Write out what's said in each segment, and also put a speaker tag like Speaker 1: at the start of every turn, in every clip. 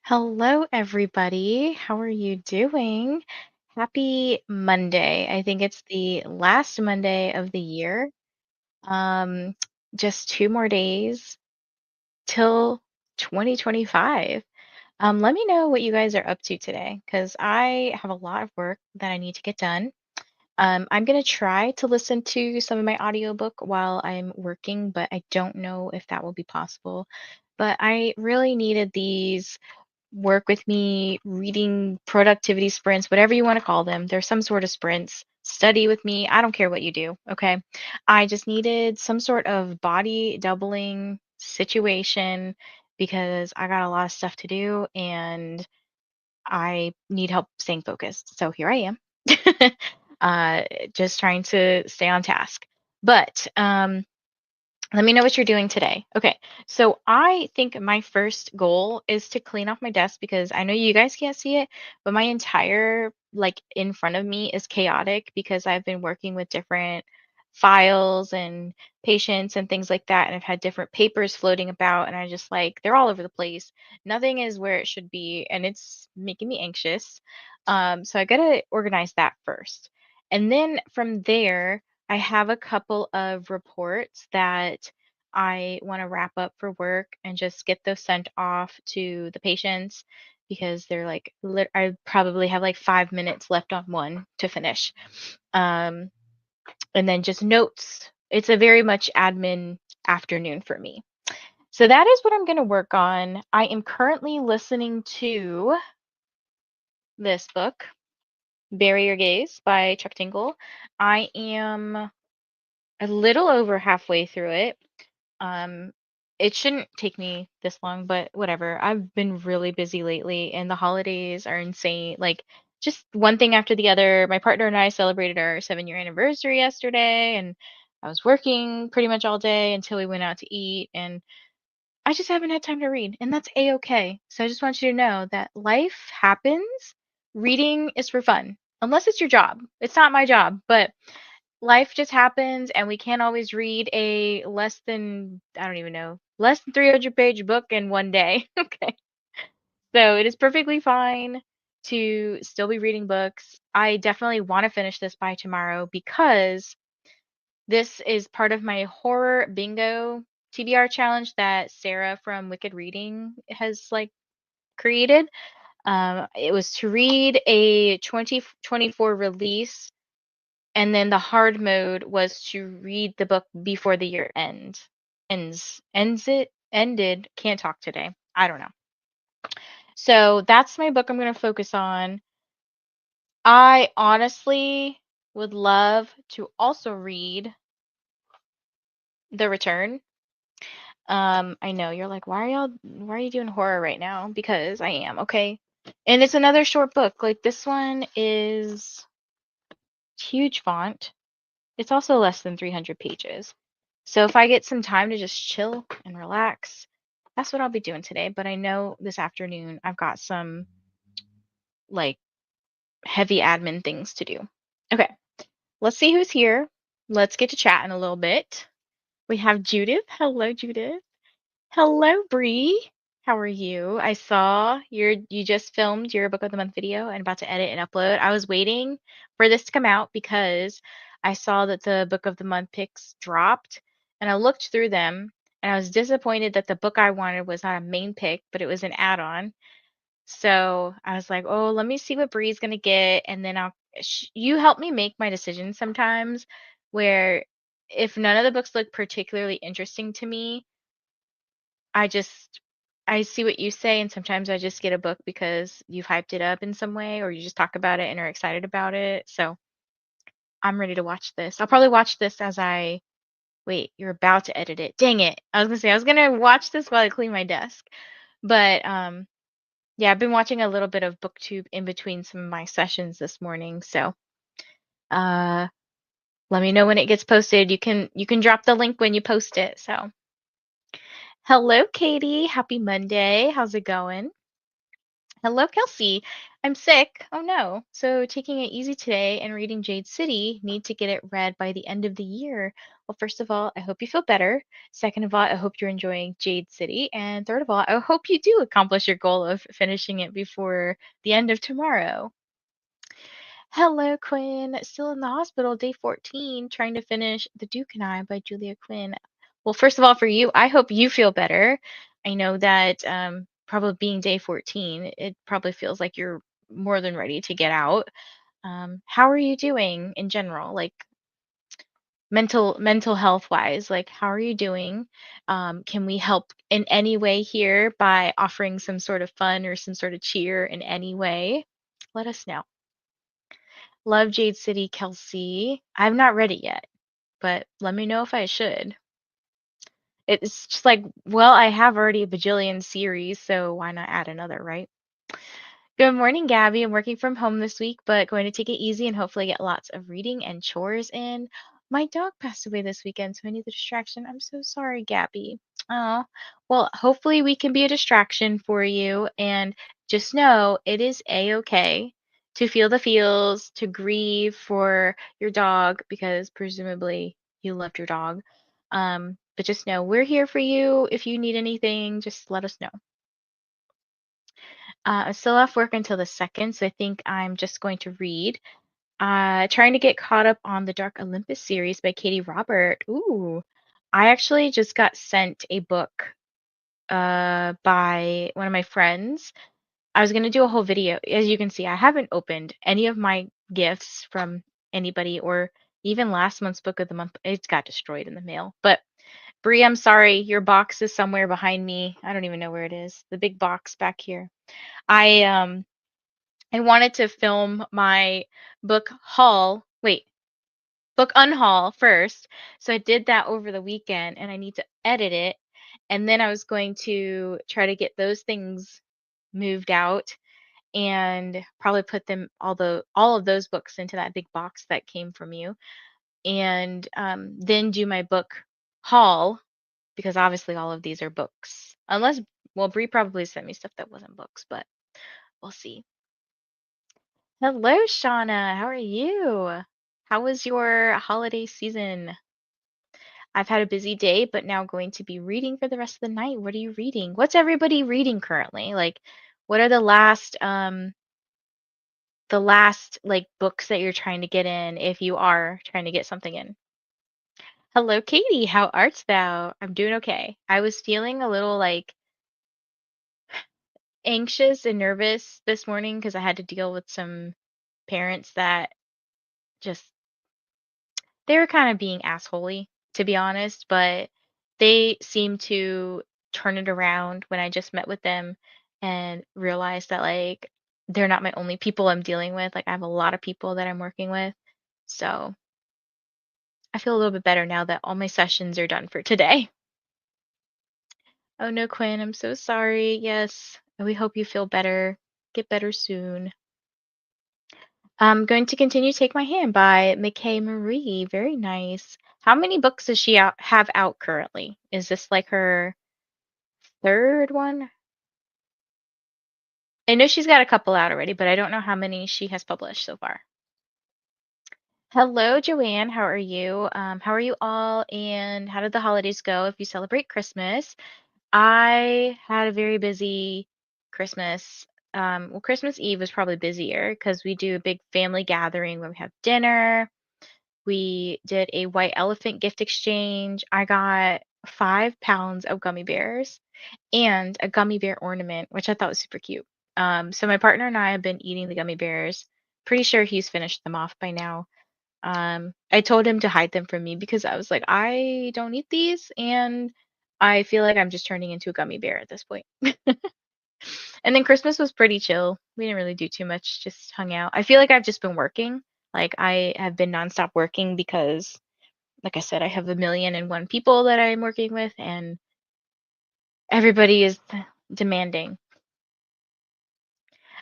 Speaker 1: Hello, everybody. How are you doing? Happy Monday. I think it's the last Monday of the year. Um, just 2 more days till 2025. Let me know what you guys are up to today because I have a lot of work that I need to get done. I'm going to try to listen to some of my audiobook while I'm working, but I don't know if that will be possible. But I really needed these work with me, reading productivity sprints, whatever you want to call them. There's some sort of sprints. Study with me. I don't care what you do. Okay. I just needed some sort of body doubling situation because I got a lot of stuff to do and I need help staying focused. So here I am. uh, just trying to stay on task. But let me know what you're doing today. Okay, so I think my first goal is to clean off my desk because I know you guys can't see it, but my entire in front of me is chaotic because I've been working with different files and patients and things like that, and I've had different papers floating about, and I just they're all over the place. Nothing is where it should be, and it's making me anxious. So I gotta organize that first. And then from there, I have a couple of reports that I want to wrap up for work and just get those sent off to the patients because they're I probably have like 5 minutes left on one to finish. Um, and then just notes. It's a very much admin afternoon for me. So that is what I'm going to work on. I am currently listening to this book, Bury Your Gaze by Chuck Tingle. I am a little over halfway through it. Um, it shouldn't take me this long, but whatever. I've been really busy lately, and the holidays are insane. Just one thing after the other. My partner and I celebrated our 7-year anniversary yesterday, and I was working pretty much all day until we went out to eat, and I just haven't had time to read, and that's a-okay. So I just want you to know that life happens. Reading is for fun, unless it's your job. It's not my job, but life just happens and we can't always read a less than I don't even know, less than 300-page book in one day. Okay. So it is perfectly fine to still be reading books. I definitely want to finish this by tomorrow because this is part of my horror bingo TBR challenge that Sarah from Wicked Reading has created. It was to read a 2024 release, and then the hard mode was to read the book before the year ended. Can't talk today. I don't know. So that's my book I'm going to focus on. I honestly would love to also read The Return. I know you're like, why are you doing horror right now? Because I am, okay? And it's another short book. Like this one is huge font. It's also less than 300 pages. So if I get some time to just chill and relax, that's what I'll be doing today. But I know this afternoon I've got some like heavy admin things to do. Okay, let's see who's here. Let's get to chatting a little bit. We have Judith. Hello, Judith. Hello, Bree. How are you? I saw you just filmed your book of the month video and about to edit and upload. I was waiting for this to come out because I saw that the book of the month picks dropped and I looked through them and I was disappointed that the book I wanted was not a main pick, but it was an add-on. So I was like, oh, let me see what Bree's gonna get, and then you help me make my decisions sometimes where if none of the books look particularly interesting to me, I just I see what you say, and sometimes I just get a book because you've hyped it up in some way, or you just talk about it and are excited about it. So I'm ready to watch this. I'll probably watch this as I wait. You're about to edit it. Dang it! I was gonna say I was gonna watch this while I clean my desk, but yeah, I've been watching a little bit of BookTube in between some of my sessions this morning. So uh, let me know when it gets posted. You can drop the link when you post it. So hello, Katie. Happy Monday. How's it going? Hello, Kelsey. I'm sick. Oh no. So taking it easy today and reading Jade City. Need to get it read by the end of the year. Well, first of all, I hope you feel better. Second of all, I hope you're enjoying Jade City. And third of all, I hope you do accomplish your goal of finishing it before the end of tomorrow. Hello, Quinn. Still in the hospital, day 14, trying to finish The Duke and I by Julia Quinn. Well, first of all, for you, I hope you feel better. I know that probably being day 14, it probably feels like you're more than ready to get out. How are you doing in general? Like mental health wise, like how are you doing? Can we help in any way here by offering some sort of fun or some sort of cheer in any way? Let us know. Love Jade City, Kelsey. I've not read it yet, but let me know if I should. It's just like, well, I have already a bajillion series, so why not add another, right? Good morning, Gabby. I'm working from home this week, but going to take it easy and hopefully get lots of reading and chores in. My dog passed away this weekend, so I need the distraction. I'm so sorry, Gabby. Oh, well, hopefully we can be a distraction for you. And just know it is a-okay to feel the feels, to grieve for your dog, because presumably you loved your dog. But just know we're here for you. If you need anything, just let us know. I'm still off work until the second, so I think I'm just going to read. Trying to get caught up on the Dark Olympus series by Katie Robert. Ooh, I actually just got sent a book by one of my friends. I was gonna do a whole video. As you can see, I haven't opened any of my gifts from anybody or even last month's book of the month. It got destroyed in the mail. But Bree, I'm sorry, your box is somewhere behind me. I don't even know where it is. The big box back here. I um I wanted to film my book haul. Wait, book unhaul first. So I did that over the weekend and I need to edit it. And then I was going to try to get those things moved out and probably put them all of those books into that big box that came from you. And then do my book haul because obviously all of these are books. Unless well, Bree probably sent me stuff that wasn't books, but we'll see. Hello, Shauna. How are you? How was your holiday season? I've had a busy day, but now going to be reading for the rest of the night. What are you reading? What's everybody reading currently? Like, what are the last like books that you're trying to get in if you are trying to get something in? Hello, Katie. How art thou? I'm doing okay. I was feeling a little like anxious and nervous this morning because I had to deal with some parents that just they were kind of being assholey, to be honest, but they seemed to turn it around when I just met with them and realized that like they're not my only people I'm dealing with. Like I have a lot of people that I'm working with. So I feel a little bit better now that all my sessions are done for today. Oh no, Quinn, I'm so sorry. Yes, we hope you feel better. Get better soon. I'm going to continue Take My Hand by McKay Marie. Very nice. How many books does she have out currently? Is this like her third one? I know she's got a couple out already, but I don't know how many she has published so far. Hello, Joanne. How are you? How are you all? And how did the holidays go if you celebrate Christmas? I had a very busy Christmas. Well, Christmas Eve was probably busier because we do a big family gathering where we have dinner. We did a white elephant gift exchange. I got 5 pounds of gummy bears and a gummy bear ornament, which I thought was super cute. So my partner and I have been eating the gummy bears. Pretty sure he's finished them off by now. I told him to hide them from me because I was like, I don't eat these, and I feel like I'm just turning into a gummy bear at this point. And then Christmas was pretty chill. We didn't really do too much, just hung out. I feel like I've just been working. Like I have been nonstop working because, like I said, I have a million and one people that I'm working with, and everybody is demanding.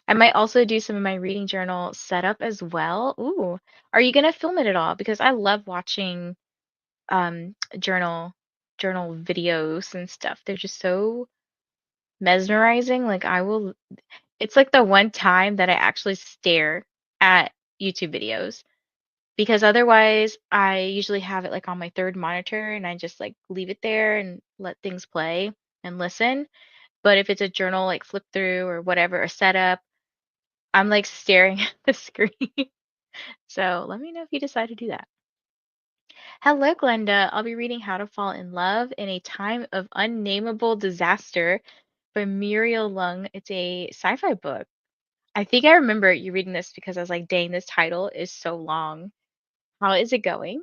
Speaker 1: I might also do some of my reading journal setup as well. Ooh, are you gonna film it at all? Because I love watching um journal journal videos and stuff. They're just so mesmerizing. Like I will. It's like the one time that I actually stare at YouTube videos because otherwise I usually have it like on my third monitor and I just like leave it there and let things play and listen. But if it's a journal like flip through or whatever, a setup, I'm like staring at the screen. So let me know if you decide to do that. Hello, Glenda. I'll be reading How to Fall in Love in a Time of Unnameable Disaster by Muriel Lung. It's a sci-fi book. I think I remember you reading this because I was like, dang, this title is so long. How is it going?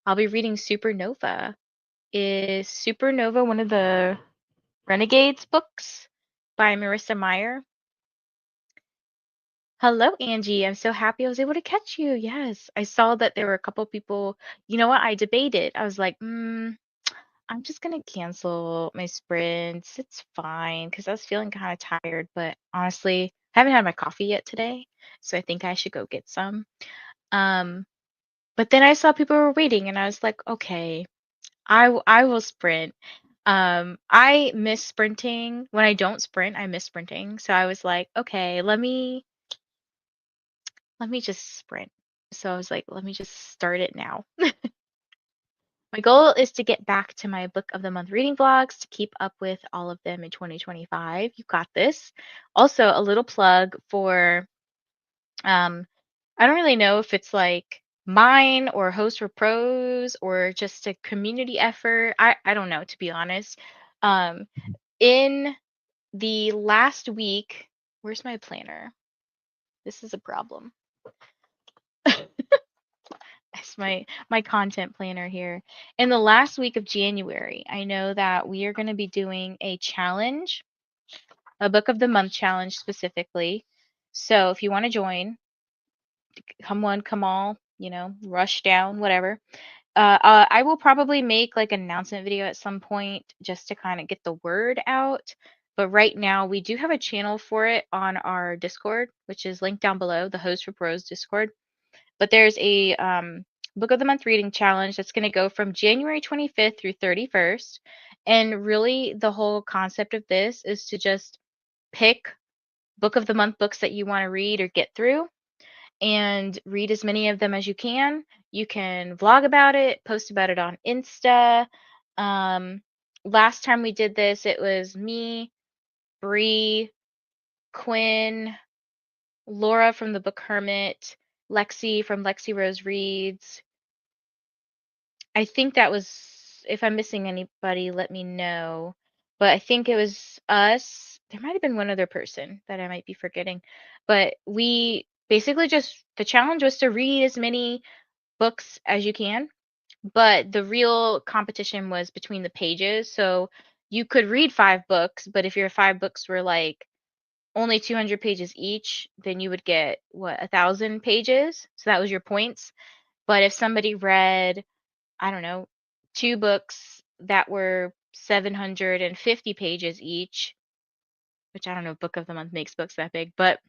Speaker 1: I'll be reading Supernova. Is Supernova one of the Renegades books by Marissa Meyer? Hello, Angie. I'm so happy I was able to catch you. Yes, I saw that there were a couple people. You know what? I debated. I was like, I'm just gonna cancel my sprints. It's fine because I was feeling kind of tired, but honestly, I haven't had my coffee yet today, so I think I should go get some. Um, but then I saw people were waiting, and I was like, okay, I will sprint. I miss sprinting. When I don't sprint, I miss sprinting. So I was like, okay, let me just sprint. So I was like, let me just start it now. My goal is to get back to my book of the month reading vlogs to keep up with all of them in 2025. You got this. Also, a little plug for um I don't really know if it's like mine or Host for Pros or just a community effort. I don't know, to be honest. Um in the last week, where's my planner? This is a problem. It's my content planner here. In the last week of January, I know that we are going to be doing a challenge, a book of the month challenge specifically. So if you want to join, come one, come all, rush down, whatever. I will probably make like an announcement video at some point just to kind of get the word out. But right now, we do have a channel for it on our Discord, which is linked down below, the Host for Pros Discord. But there's a Book of the Month reading challenge that's going to go from January 25th through 31st. And really, the whole concept of this is to just pick Book of the Month books that you want to read or get through and read as many of them as you can. You can vlog about it, post about it on Insta. Um, Last time we did this, it was me, Bree, Quinn, Laura from the Book Hermit, Lexi from Lexi Rose Reads. I think that was, if I'm missing anybody, let me know. But I think it was us. There might have been one other person that I might be forgetting. But we basically just, the challenge was to read as many books as you can. But the real competition was between the pages. So you could read 5 books, but if your 5 books were like only 200 pages each, then you would get what, 1,000 pages. So that was your points. But if somebody read, I don't know, 2 books that were 750 pages each, which I don't know if Book of the Month makes books that big, but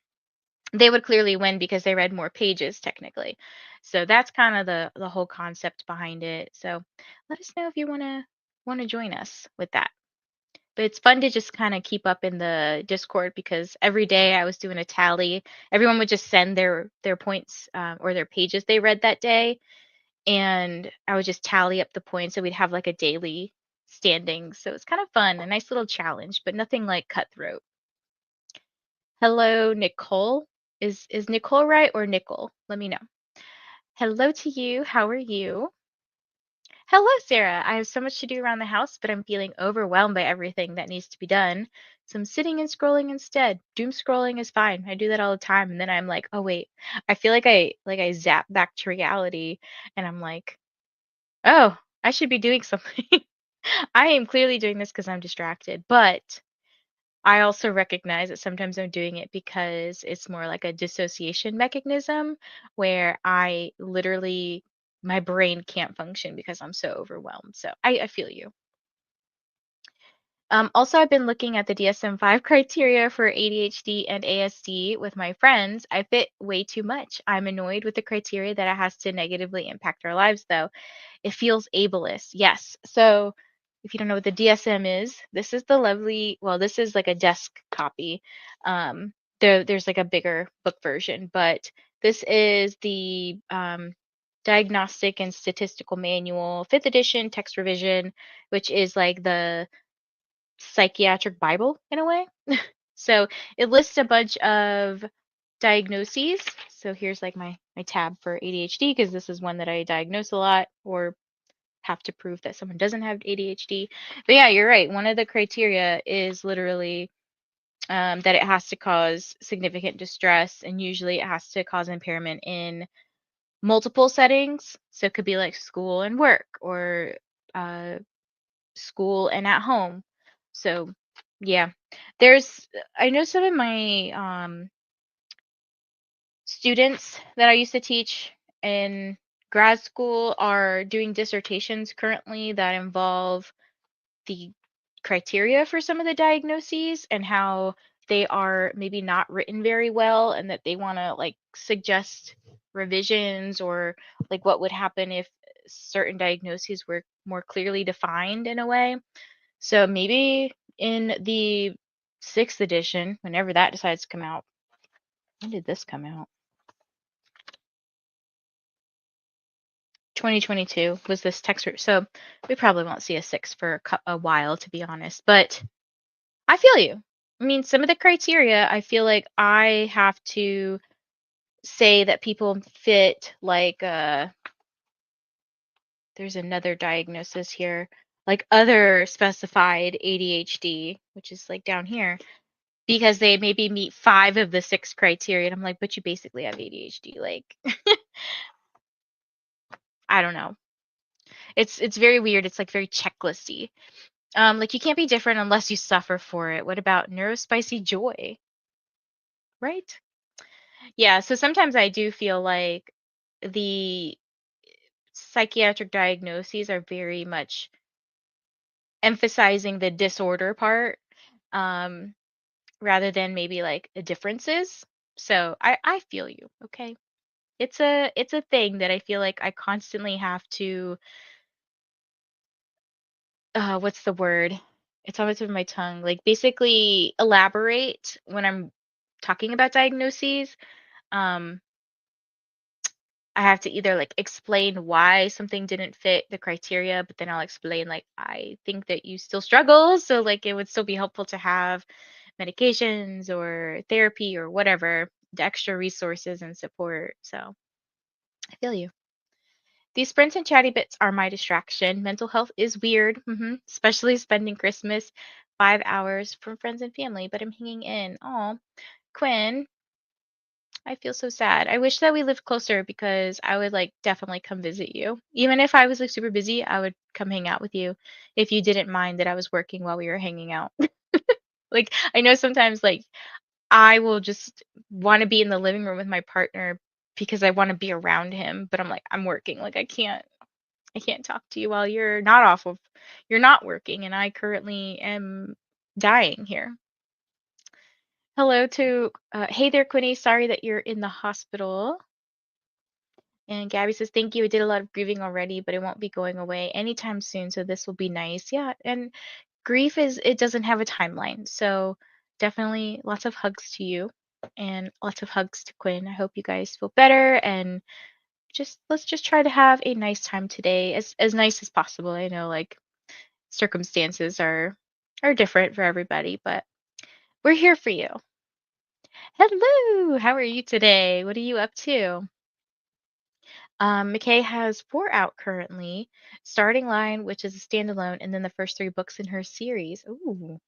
Speaker 1: they would clearly win because they read more pages technically. So that's kind of the whole concept behind it. So let us know if you want to join us with that. But it's fun to just kind of keep up in the Discord because every day I was doing a tally. Everyone would just send their points or their pages they read that day, and I would just tally up the points. So we'd have like a daily standing. So it's kind of fun, a nice little challenge, but nothing like cutthroat. Hello, Nicole. Is Nicole right or Nickel? Let me know. Hello to you. How are you? Hello, Sarah. I have so much to do around the house, but I'm feeling overwhelmed by everything that needs to be done. So I'm sitting and scrolling instead. Doom scrolling is fine. I do that all the time, and then I'm like, oh wait, I feel like I zap back to reality, and I'm like, oh, I should be doing something. I am clearly doing this because I'm distracted, but I also recognize that sometimes I'm doing it because it's more like a dissociation mechanism where I literally, my brain can't function because I'm so overwhelmed. So I feel you. Also, I've been looking at the DSM-5 criteria for ADHD and ASD with my friends. I fit way too much. I'm annoyed with the criteria that it has to negatively impact our lives, though. It feels ableist. Yes. So if you don't know what the DSM is, this is the lovely, well, this is like a desk copy. There's like a bigger book version, but this is the Diagnostic and Statistical Manual, 5th edition, text revision, which is like the psychiatric Bible in a way. So it lists a bunch of diagnoses. So here's like my tab for ADHD because this is one that I diagnose a lot or have to prove that someone doesn't have ADHD. But yeah, you're right. One of the criteria is literally that it has to cause significant distress, and usually it has to cause impairment in multiple settings. So it could be like school and work, or uh, school and at home. So yeah, there's I know some of my students that I used to teach in grad school are doing dissertations currently that involve the criteria for some of the diagnoses and how they are maybe not written very well, and that they want to like suggest revisions, or like what would happen if certain diagnoses were more clearly defined in a way. So maybe in the 6th edition, whenever that decides to come out. When did this come out? 2022 was this text. So we probably won't see a 6 for a while, to be honest. But I feel you. I mean, some of the criteria, I feel like I have to say that people fit like there's another diagnosis here, like other specified ADHD, which is like down here, because they maybe meet 5 of the 6 criteria. And I'm like, but you basically have ADHD. Like, I don't know. It's very weird. It's like very checklisty. Like you can't be different unless you suffer for it. What about neurospicy joy? Right? Yeah, so sometimes I do feel like the psychiatric diagnoses are very much emphasizing the disorder part, um, rather than maybe like the differences. So I feel you, okay? It's a thing that I feel like I constantly have to what's the word? It's on the tip of my tongue. Like basically elaborate when I'm talking about diagnoses. Um, I have to either like explain why something didn't fit the criteria, but then I'll explain like I think that you still struggle, so like it would still be helpful to have medications or therapy or whatever, the extra resources and support. So I feel you. These sprints and chatty bits are my distraction. Mental health is weird, especially spending Christmas 5 hours from friends and family, but I'm hanging in. Oh, Quinn, I feel so sad. I wish that we lived closer because I would like definitely come visit you. Even if I was like super busy, I would come hang out with you if you didn't mind that I was working while we were hanging out. Like I know sometimes like I will just want to be in the living room with my partner because I want to be around him, but I'm like I'm working. Like I can't talk to you while you're not working, and I currently am dying here. Hello to hey there, Quinny. Sorry that you're in the hospital. And Gabby says, thank you. I did a lot of grieving already, but it won't be going away anytime soon. So this will be nice. Yeah. And grief it doesn't have a timeline. So definitely lots of hugs to you and lots of hugs to Quinn. I hope you guys feel better, and let's just try to have a nice time today, as nice as possible. I know like circumstances are different for everybody, but we're here for you. Hello. How are you today? What are you up to? McKay has 4 out currently. Starting Line, which is a standalone, and then the first 3 books in her series. Ooh,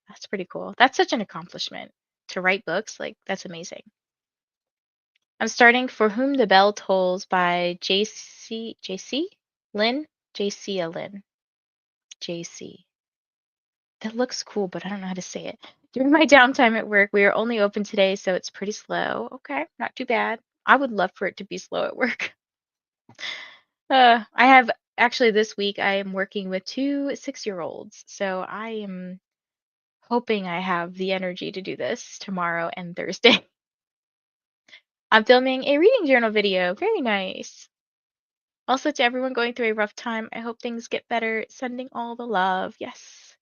Speaker 1: that's pretty cool. That's such an accomplishment to write books. Like, that's amazing. I'm starting For Whom the Bell Tolls by JC Lynn? JC Lynn. JC. That looks cool, but I don't know how to say it. During my downtime at work, we are only open today, so it's pretty slow. Okay, not too bad. I would love for it to be slow at work. I have actually this week I am working with 2 6-year-olds, so I am hoping I have the energy to do this tomorrow and Thursday. I'm filming a reading journal video. Very nice. Also, to everyone going through a rough time, I hope things get better. Sending all the love. Yes.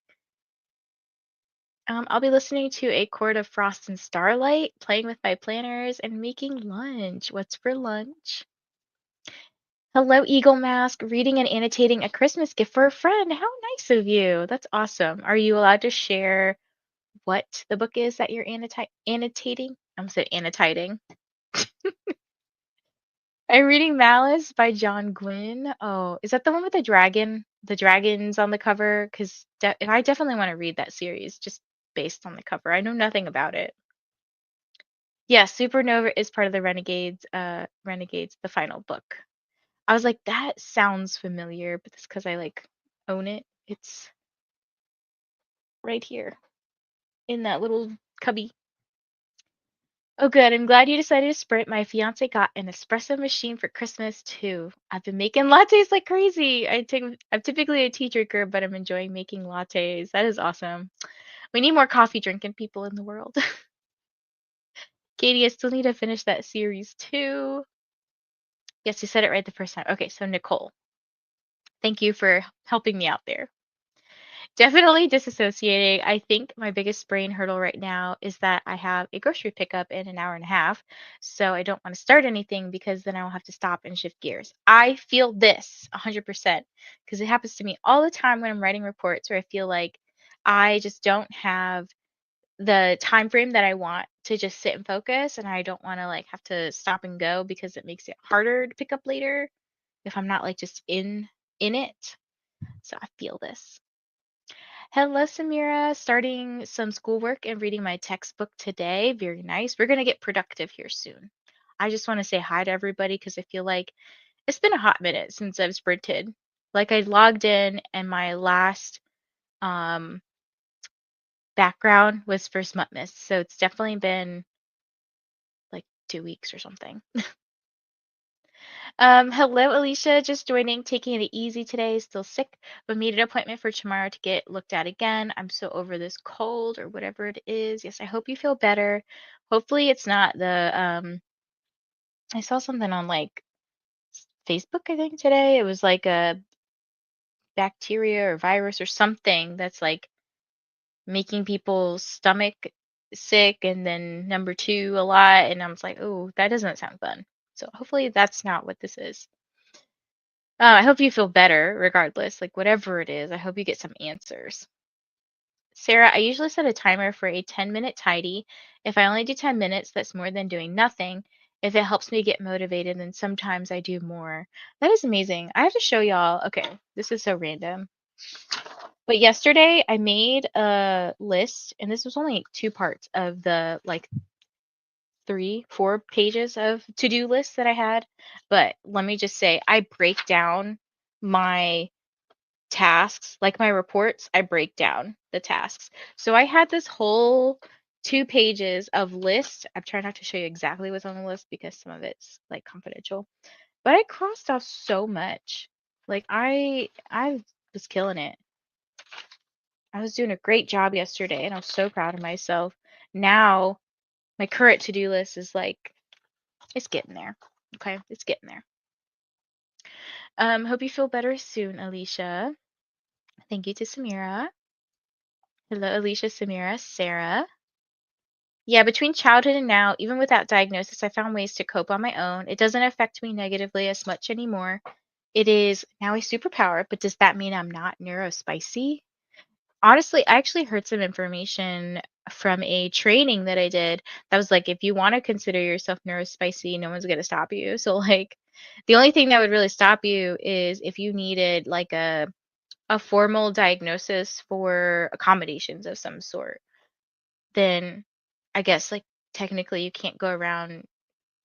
Speaker 1: I'll be listening to A Court of Frost and Starlight, playing with my planners, and making lunch. What's for lunch? Hello, Eagle Mask. Reading and annotating a Christmas gift for a friend. How nice of you. That's awesome. Are you allowed to share what the book is that you're annotating? I almost said annotating. I'm reading Malice by John Gwynne. Oh, is that the one with the dragon? The dragons on the cover? Because I definitely want to read that series just based on the cover. I know nothing about it. Yeah, Supernova is part of the Renegades, the final book. I was like, that sounds familiar, but it's because I like own it. It's right here in that little cubby. Oh, good. I'm glad you decided to sprint. My fiance got an espresso machine for Christmas too. I've been making lattes like crazy. I'm typically a tea drinker, but I'm enjoying making lattes. That is awesome. We need more coffee drinking people in the world. Katie, I still need to finish that series too. Yes, you said it right the first time. Okay, so Nicole, thank you for helping me out there. Definitely disassociating. I think my biggest brain hurdle right now is that I have a grocery pickup in an hour and a half. So I don't want to start anything because then I'll have to stop and shift gears. I feel this 100% because it happens to me all the time when I'm writing reports where I feel like I just don't have the time frame that I want to just sit and focus, and I don't want to like have to stop and go because it makes it harder to pick up later if I'm not like just in it. So I feel this. Hello, Samira. Starting some schoolwork and reading my textbook today. Very nice. We're going to get productive here soon. I just want to say hi to everybody because I feel like it's been a hot minute since I've sprinted. Like I logged in and my last um, background was for Smutmas. So it's definitely been like 2 weeks or something. Hello, Alicia. Just joining, taking it easy today. Still sick, but made an appointment for tomorrow to get looked at again. I'm so over this cold or whatever it is. Yes, I hope you feel better. Hopefully, it's not I saw something on like Facebook, I think today. It was like a bacteria or virus or something that's like making people's stomach sick, and then number two a lot. And I was like, oh, that doesn't sound fun. So hopefully, that's not what this is. I hope you feel better regardless, like whatever it is. I hope you get some answers. Sarah, I usually set a timer for a 10-minute tidy. If I only do 10 minutes, that's more than doing nothing. If it helps me get motivated, then sometimes I do more. That is amazing. I have to show y'all. Okay, this is so random. But yesterday I made a list, and this was only 2 parts of the like 4 pages of to-do lists that I had. But let me just say, I break down my tasks, like my reports, I break down the tasks. So I had this whole 2 pages of list. I'm trying not to show you exactly what's on the list because some of it's like confidential. But I crossed off so much. Like I was killing it. I was doing a great job yesterday and I was so proud of myself. Now my current to-do list is like it's getting there. Okay, it's getting there. Hope you feel better soon, Alicia. Thank you to Samira. Hello, Alicia, Samira, Sarah. Yeah, between childhood and now, even without diagnosis, I found ways to cope on my own. It doesn't affect me negatively as much anymore. It is now a superpower, but does that mean I'm not neurospicy? Honestly, I actually heard some information from a training that I did that was like, if you want to consider yourself neurospicy, no one's going to stop you. So, like, the only thing that would really stop you is if you needed like a formal diagnosis for accommodations of some sort, then I guess like technically you can't go around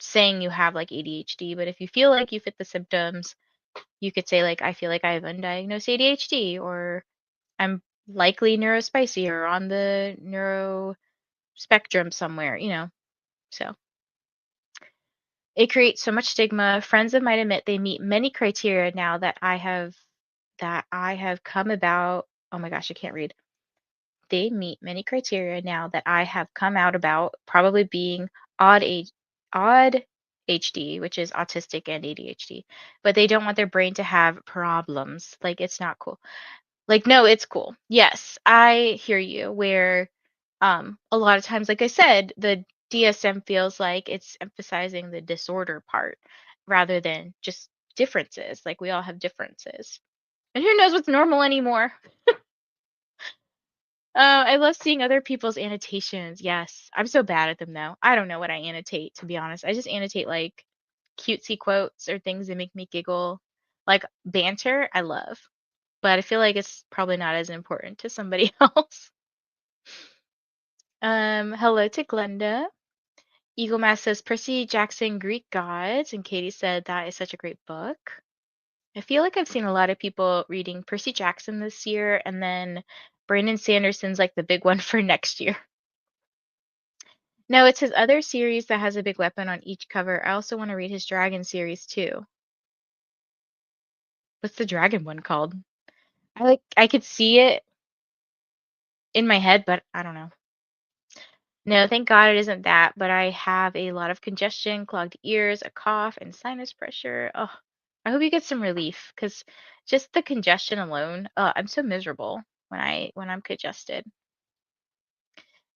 Speaker 1: saying you have like ADHD, but if you feel like you fit the symptoms, you could say like I feel like I have undiagnosed ADHD, or I'm likely neurospicy or on the neuro spectrum somewhere. So it creates so much stigma. Friends of mine admit they meet many criteria now that I have come about. Oh my gosh, I can't read. They meet many criteria now that I have come out about, probably being odd age, odd HD, which is autistic and ADHD, but they don't want their brain to have problems. Like, it's not cool. Like, no, it's cool. Yes, I hear you. Where a lot of times, like I said, the DSM feels like it's emphasizing the disorder part rather than just differences. Like, we all have differences. And who knows what's normal anymore? I love seeing other people's annotations. Yes. I'm so bad at them though. I don't know what I annotate, to be honest. I just annotate like cutesy quotes or things that make me giggle. Like banter, I love. But I feel like it's probably not as important to somebody else. Hello to Glenda. Eagle Mass says Percy Jackson Greek Gods, and Katie said that is such a great book. I feel like I've seen a lot of people reading Percy Jackson this year, and then Brandon Sanderson's like the big one for next year. No, it's his other series that has a big weapon on each cover. I also want to read his dragon series too. What's the dragon one called? I could see it in my head, but I don't know. No, thank God it isn't that, but I have a lot of congestion, clogged ears, a cough, and sinus pressure. Oh, I hope you get some relief because just the congestion alone, I'm so miserable when I'm congested.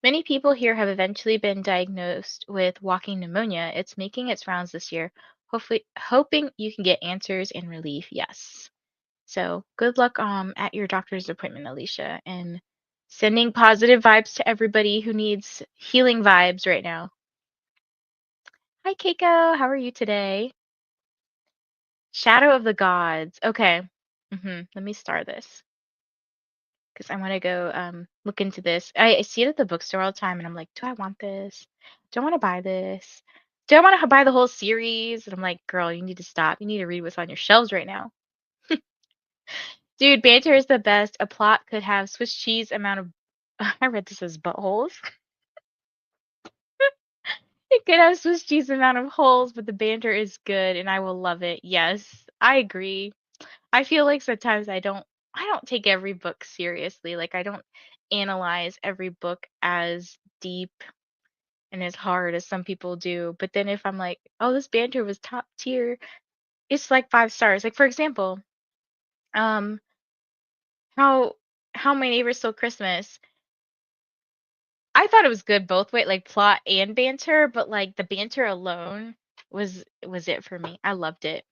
Speaker 1: Many people here have eventually been diagnosed with walking pneumonia. It's making its rounds this year. Hopefully, hoping you can get answers and relief. Yes. So good luck at your doctor's appointment, Alicia, and sending positive vibes to everybody who needs healing vibes right now. Hi, Keiko. How are you today? Shadow of the Gods. Okay. Let me start this because I want to go look into this. I see it at the bookstore all the time, and I'm like, do I want this? Do I want to buy this? Do I want to buy the whole series? And I'm like, girl, you need to stop. You need to read what's on your shelves right now. Dude, banter is the best. A plot could have Swiss cheese amount of I read this as buttholes. It could have Swiss cheese amount of holes, but the banter is good and I will love it. Yes, I agree. I feel like sometimes I don't take every book seriously. Like I don't analyze every book as deep and as hard as some people do. But then if I'm like, oh, this banter was top tier, it's like 5 stars. Like for example, um, how how my neighbor stole Christmas. I thought it was good both way, like plot and banter, but like the banter alone was it for me. I loved it.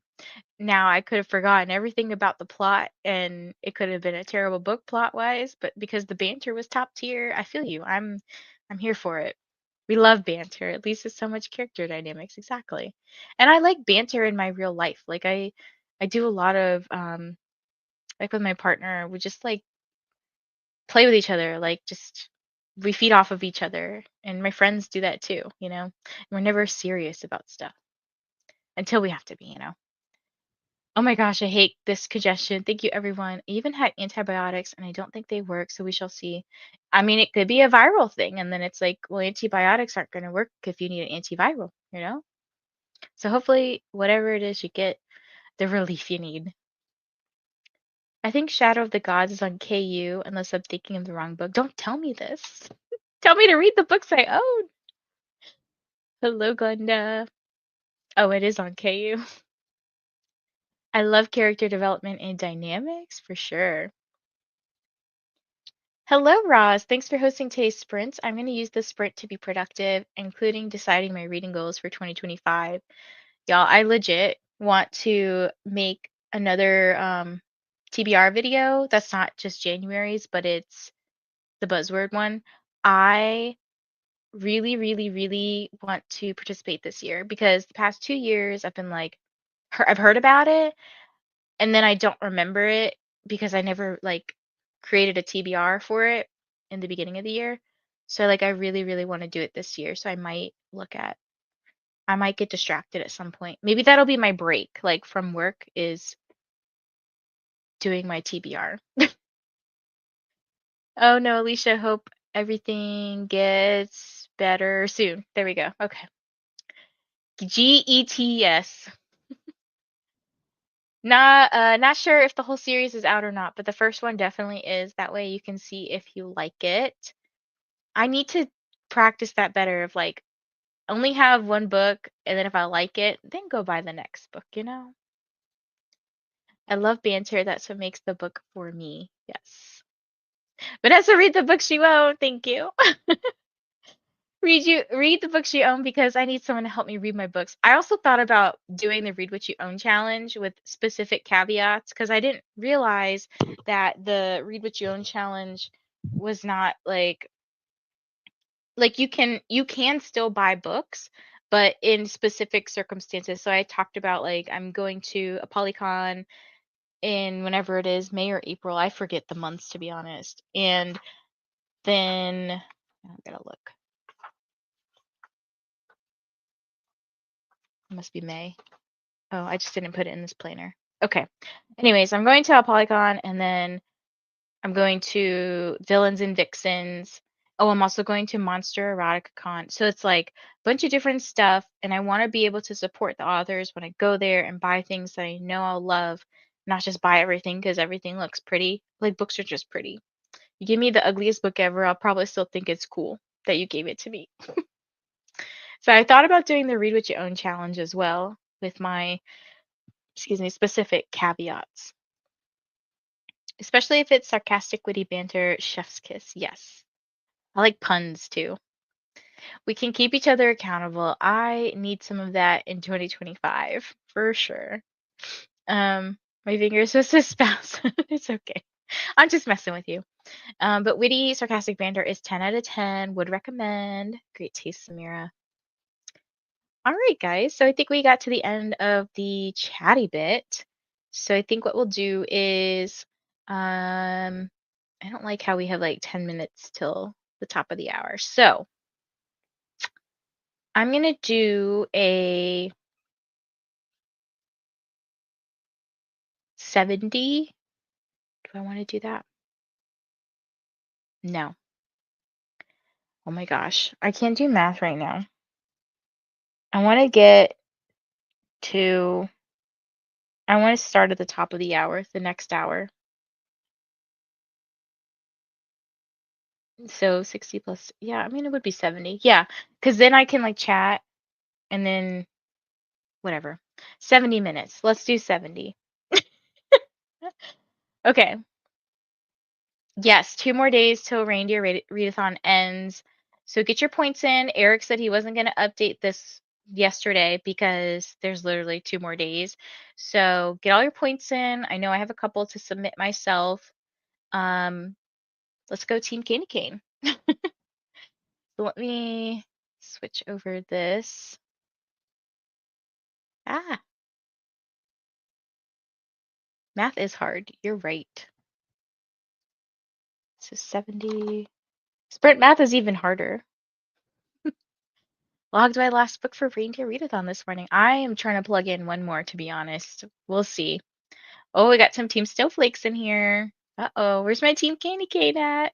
Speaker 1: Now I could have forgotten everything about the plot and it could have been a terrible book plot wise, but because the banter was top tier, I feel you. I'm here for it. We love banter. At least it's so much character dynamics, exactly. And I like banter in my real life. Like I do a lot of like with my partner, we just like play with each other, like just we feed off of each other. And my friends do that too, you know. We're never serious about stuff until we have to be, you know. Oh my gosh, I hate this congestion. Thank you, everyone. I even had antibiotics and I don't think they work, so we shall see. I mean, it could be a viral thing, and then it's like, well, antibiotics aren't going to work if you need an antiviral, you know? So hopefully, whatever it is, you get the relief you need. I think Shadow of the Gods is on KU, unless I'm thinking of the wrong book. Don't tell me this. Tell me to read the books I own. Hello, Glenda. Oh, it is on KU. I love character development and dynamics for sure. Hello, Roz. Thanks for hosting today's sprint. I'm going to use this sprint to be productive, including deciding my reading goals for 2025. Y'all, I legit want to make another TBR video that's not just January's, but it's the buzzword one. I really, really, really want to participate this year because the past 2 years I've been like, I've heard about it and then I don't remember it because I never like created a TBR for it in the beginning of the year. So like I really, really want to do it this year. So I might get distracted at some point. Maybe that'll be my break, like from work is doing my TBR. Oh no, Alicia, hope everything gets better soon. There we go. Okay. GETS. Not sure if the whole series is out or not, but the first one definitely is. That way you can see if you like it. I need to practice that better of like only have one book, and then if I like it, then go buy the next book, you know? I love banter. That's what makes the book for me. Yes. Vanessa, read the books you own. Thank you. Read the books you own because I need someone to help me read my books. I also thought about doing the read what you own challenge with specific caveats because I didn't realize that the read what you own challenge was not like you can still buy books, but in specific circumstances. So I talked about like I'm going to a Polycon in whenever it is, May or April. I forget the months to be honest. And then I gotta look. It must be May. Oh, I just didn't put it in this planner. Okay. Anyways, I'm going to a Polycon and then I'm going to Villains and Vixens. Oh, I'm also going to Monster Erotica Con. So it's like a bunch of different stuff, and I want to be able to support the authors when I go there and buy things that I know I'll love, not just buy everything because everything looks pretty. Like books are just pretty. You give me the ugliest book ever, I'll probably still think it's cool that you gave it to me. So I thought about doing the Read What You Own challenge as well with my, excuse me, specific caveats. Especially if it's sarcastic, witty banter, chef's kiss. Yes. I like puns too. We can keep each other accountable. I need some of that in 2025 for sure. My fingers was a spouse. It's okay. I'm just messing with you. But witty, sarcastic banter is 10 out of 10. Would recommend. Great taste, Samira. All right, guys. So I think we got to the end of the chatty bit. So I think what we'll do is, I don't like how we have like 10 minutes till the top of the hour. So I'm gonna do a 70. Do I want to do that? No. Oh my gosh. I can't do math right now. I want to get to, I want to start at the top of the hour, the next hour. So 60 plus, yeah, I mean, it would be 70. Yeah, because then I can like chat and then whatever. 70 minutes. Let's do 70. Okay. Yes, 2 more days till Reindeer Readathon ends. So get your points in. Eric said he wasn't going to update this yesterday because there's literally 2 more days. So get all your points in. I know I have a couple to submit myself. Um, let's go Team Candy Cane. So let me switch over this. Ah, math is hard. You're right. So 70. Sprint math is even harder. Logged my last book for Reindeer Readathon this morning. I am trying to plug in one more, to be honest. We'll see. Oh, we got some Team Snowflakes in here. Uh-oh, where's my Team Candy Cane at?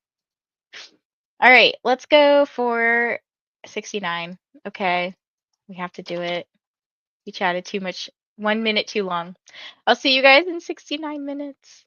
Speaker 1: All right, let's go for 69. Okay, we have to do it. We chatted too much. 1 minute too long. I'll see you guys in 69 minutes.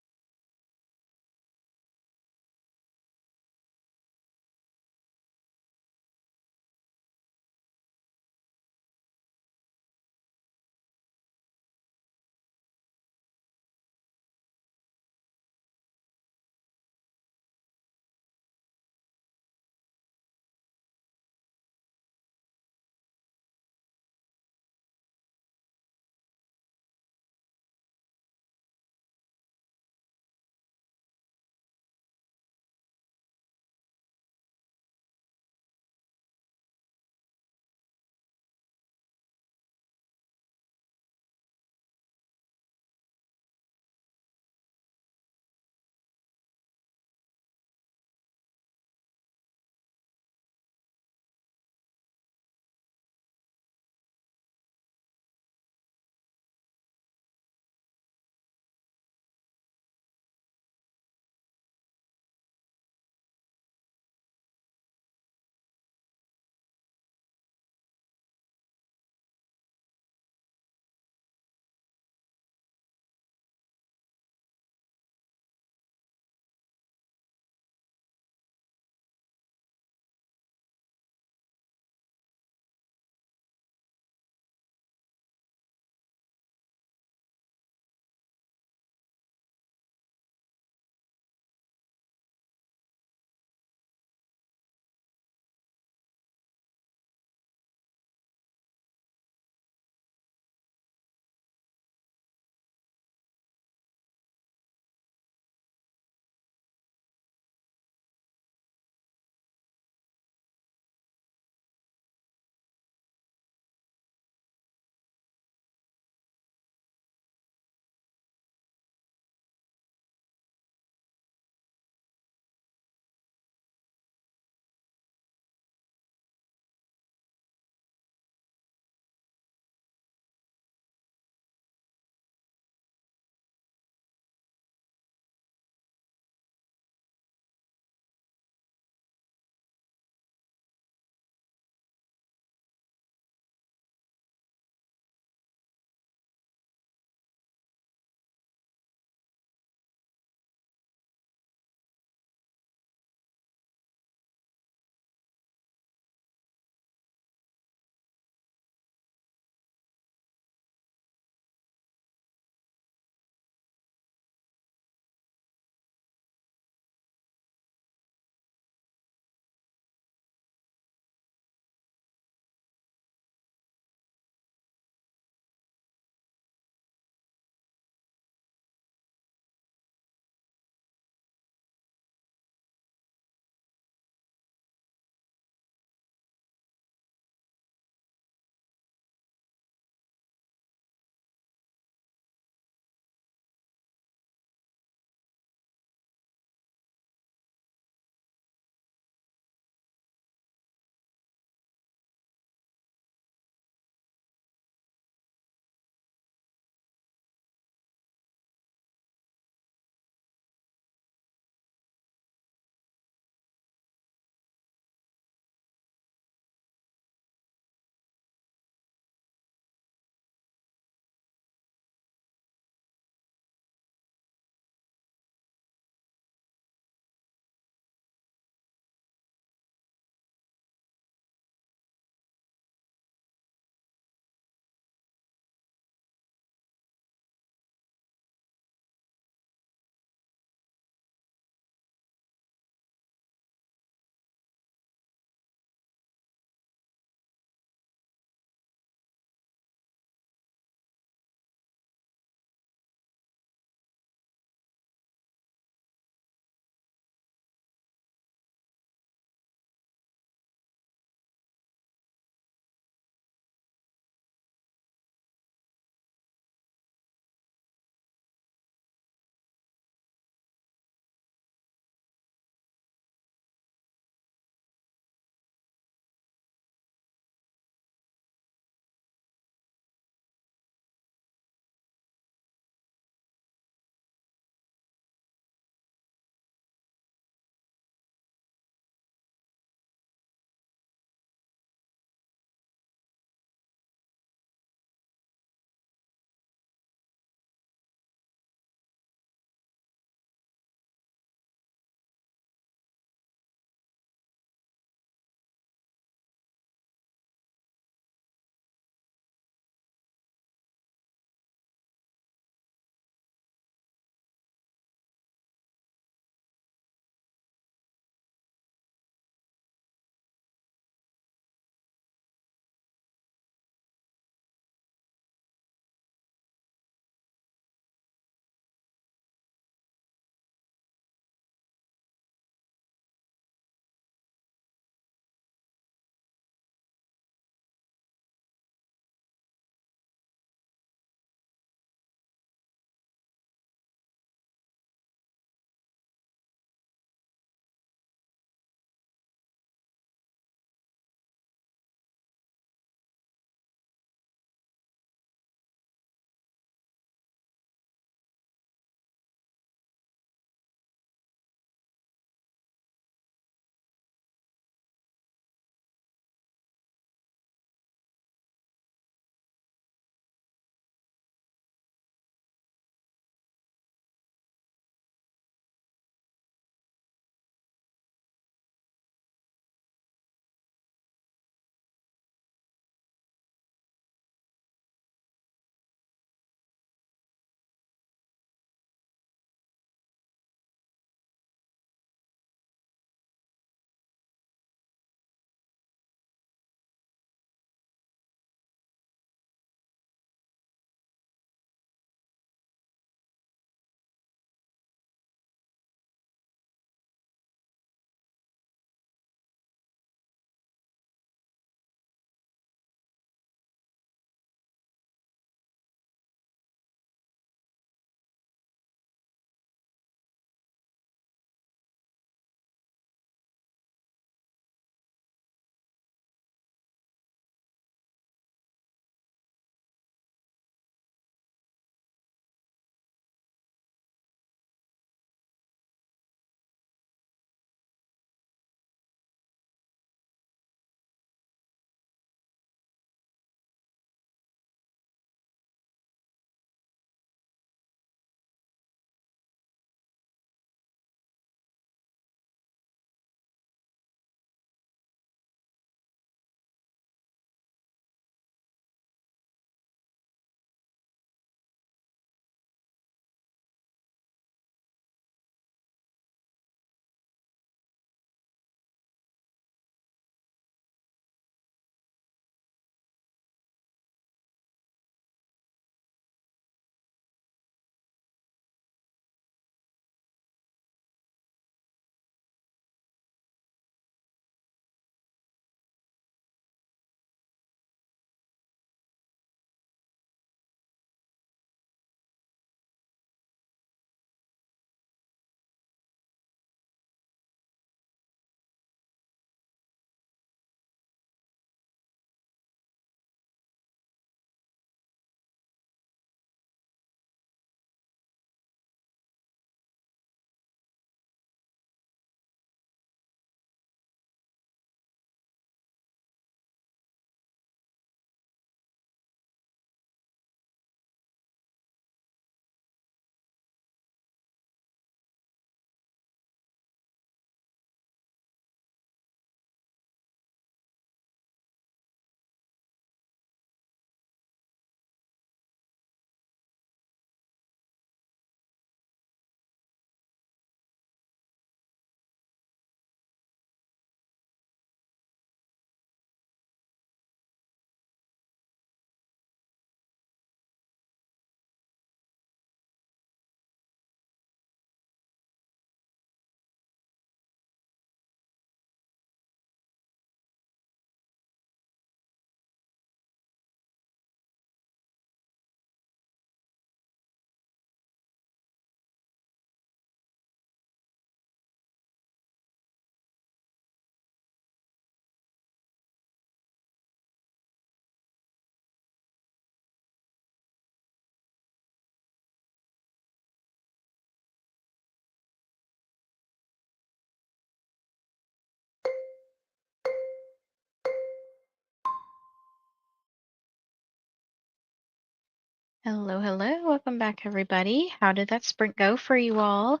Speaker 1: Hello, hello. Welcome back, everybody. How did that sprint go for you all?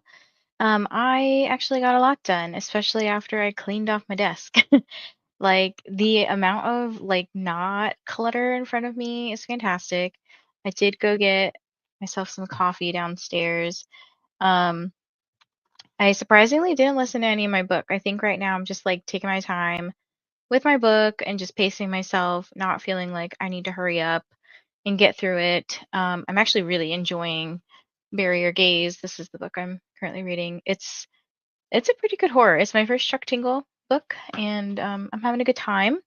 Speaker 1: I actually got a lot done, especially after I cleaned off my desk. Like the amount of not clutter in front of me is fantastic. I did go get myself some coffee downstairs. Um, I surprisingly didn't listen to any of my book. I think right now I'm just like taking my time with my book and just pacing myself, not feeling like I need to hurry up and get through it. I'm actually really enjoying Barrier Gaze. This is the book I'm currently reading. It's a pretty good horror. It's my first Chuck Tingle book, and I'm having a good time.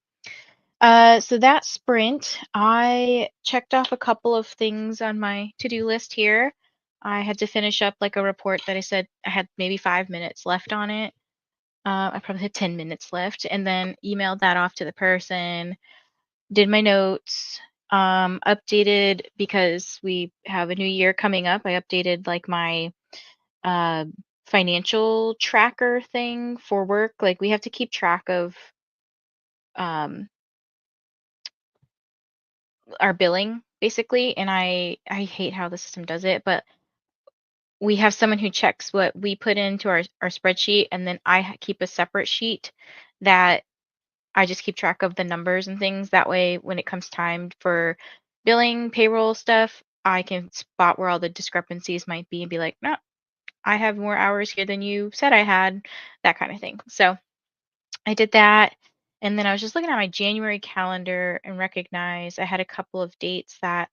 Speaker 1: So that sprint, I checked off a couple of things on my to-do list here. I had to finish up like a report that I said I had maybe 5 minutes left on it. I probably had 10 minutes left, and then emailed that off to the person, did my notes, updated because we have a new year coming up. I updated like my uh, financial tracker thing for work. Like we have to keep track of um, our billing basically, and I hate how the system does it, but we have someone who checks what we put into our spreadsheet, and then keep a separate sheet that I just keep track of the numbers and things. That way, when it comes time for billing, payroll stuff, I can spot where all the discrepancies might be and be like, no, I have more hours here than you said I had, that kind of thing. So I did that. And then I was just looking at my January calendar and recognized I had a couple of dates that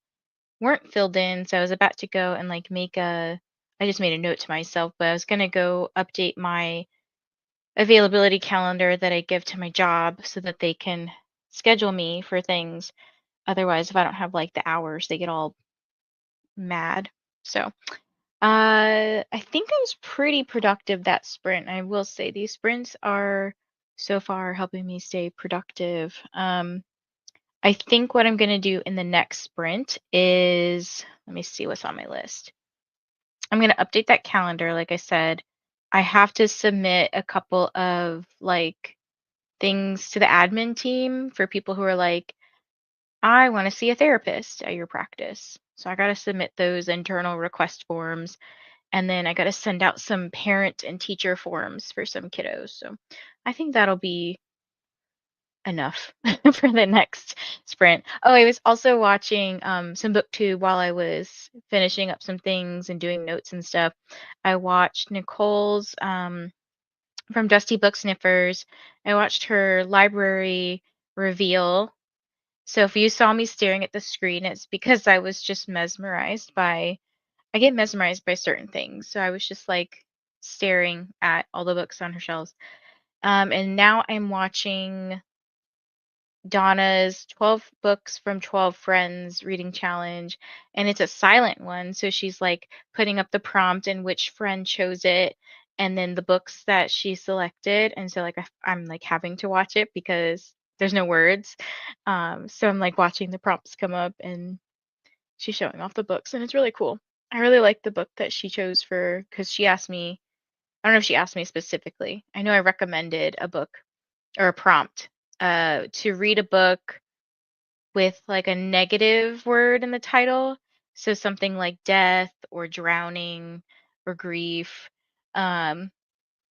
Speaker 1: weren't filled in. So I was about to go and I just made a note to myself, but I was going to go update my availability calendar that I give to my job so that they can schedule me for things. Otherwise, if I don't have like the hours, they get all mad. So, I think I was pretty productive that sprint. I will say these sprints are so far helping me stay productive. I think what I'm going to do in the next sprint is, let me see what's on my list. I'm going to update that calendar. Like I said, I have to submit a couple of things to the admin team for people who are like, I want to see a therapist at your practice. So I got to submit those internal request forms. And then I got to send out some parent and teacher forms for some kiddos. So I think that'll be enough for the next sprint. Oh, I was also watching some booktube while I was finishing up some things and doing notes and stuff. I watched Nicole's from Dusty Book Sniffers. I watched her library reveal. So if you saw me staring at the screen, it's because I was just I get mesmerized by certain things. So I was just like staring at all the books on her shelves. And now I'm watching Donna's 12 books from 12 friends reading challenge, and it's a silent one. So she's like putting up the prompt and which friend chose it, and then the books that she selected. And so I'm like having to watch it because there's no words. So I'm like watching the prompts come up and she's showing off the books, and it's really cool. I really like the book that she chose for because she asked me, I don't know if she asked me specifically. I know I recommended a book or a prompt to read a book with like a negative word in the title. So something like death or drowning or grief. Um,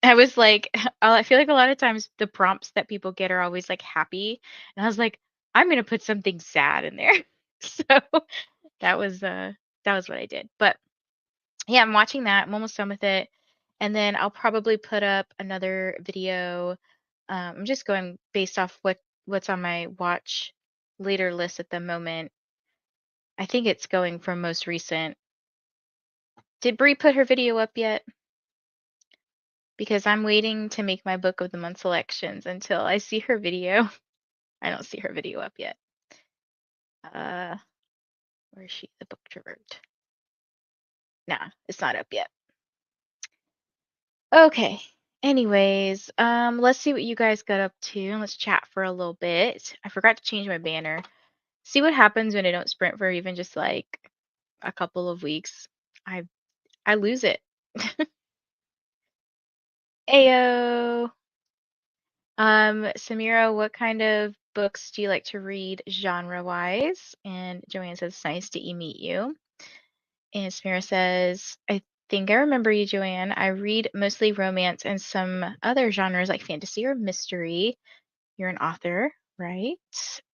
Speaker 1: I was like, I feel like a lot of times the prompts that people get are always like happy. And I was like, I'm gonna put something sad in there. So that was uh that was what I did. But yeah, I'm watching that. I'm almost done with it. And then I'll probably put up another video. I'm just going based off what's on my watch later list at the moment. I think it's going from most recent. Did Bree put her video up yet? Because I'm waiting to make my book of the month selections until I see her video. I don't see her video up yet. Uh, where is she? The book trovert. Nah, it's not up yet. Okay. Anyways, let's see what you guys got up to and let's chat for a little bit. I forgot to change my banner. See what happens when I don't sprint for even just like a couple of weeks. I I lose it. Ayo. Samira, what kind of books do you like to read genre-wise? And Joanne says, it's nice to meet you. And Samira says, I think I remember you, Joanne. I read mostly romance and some other genres like fantasy or mystery. You're an author, right?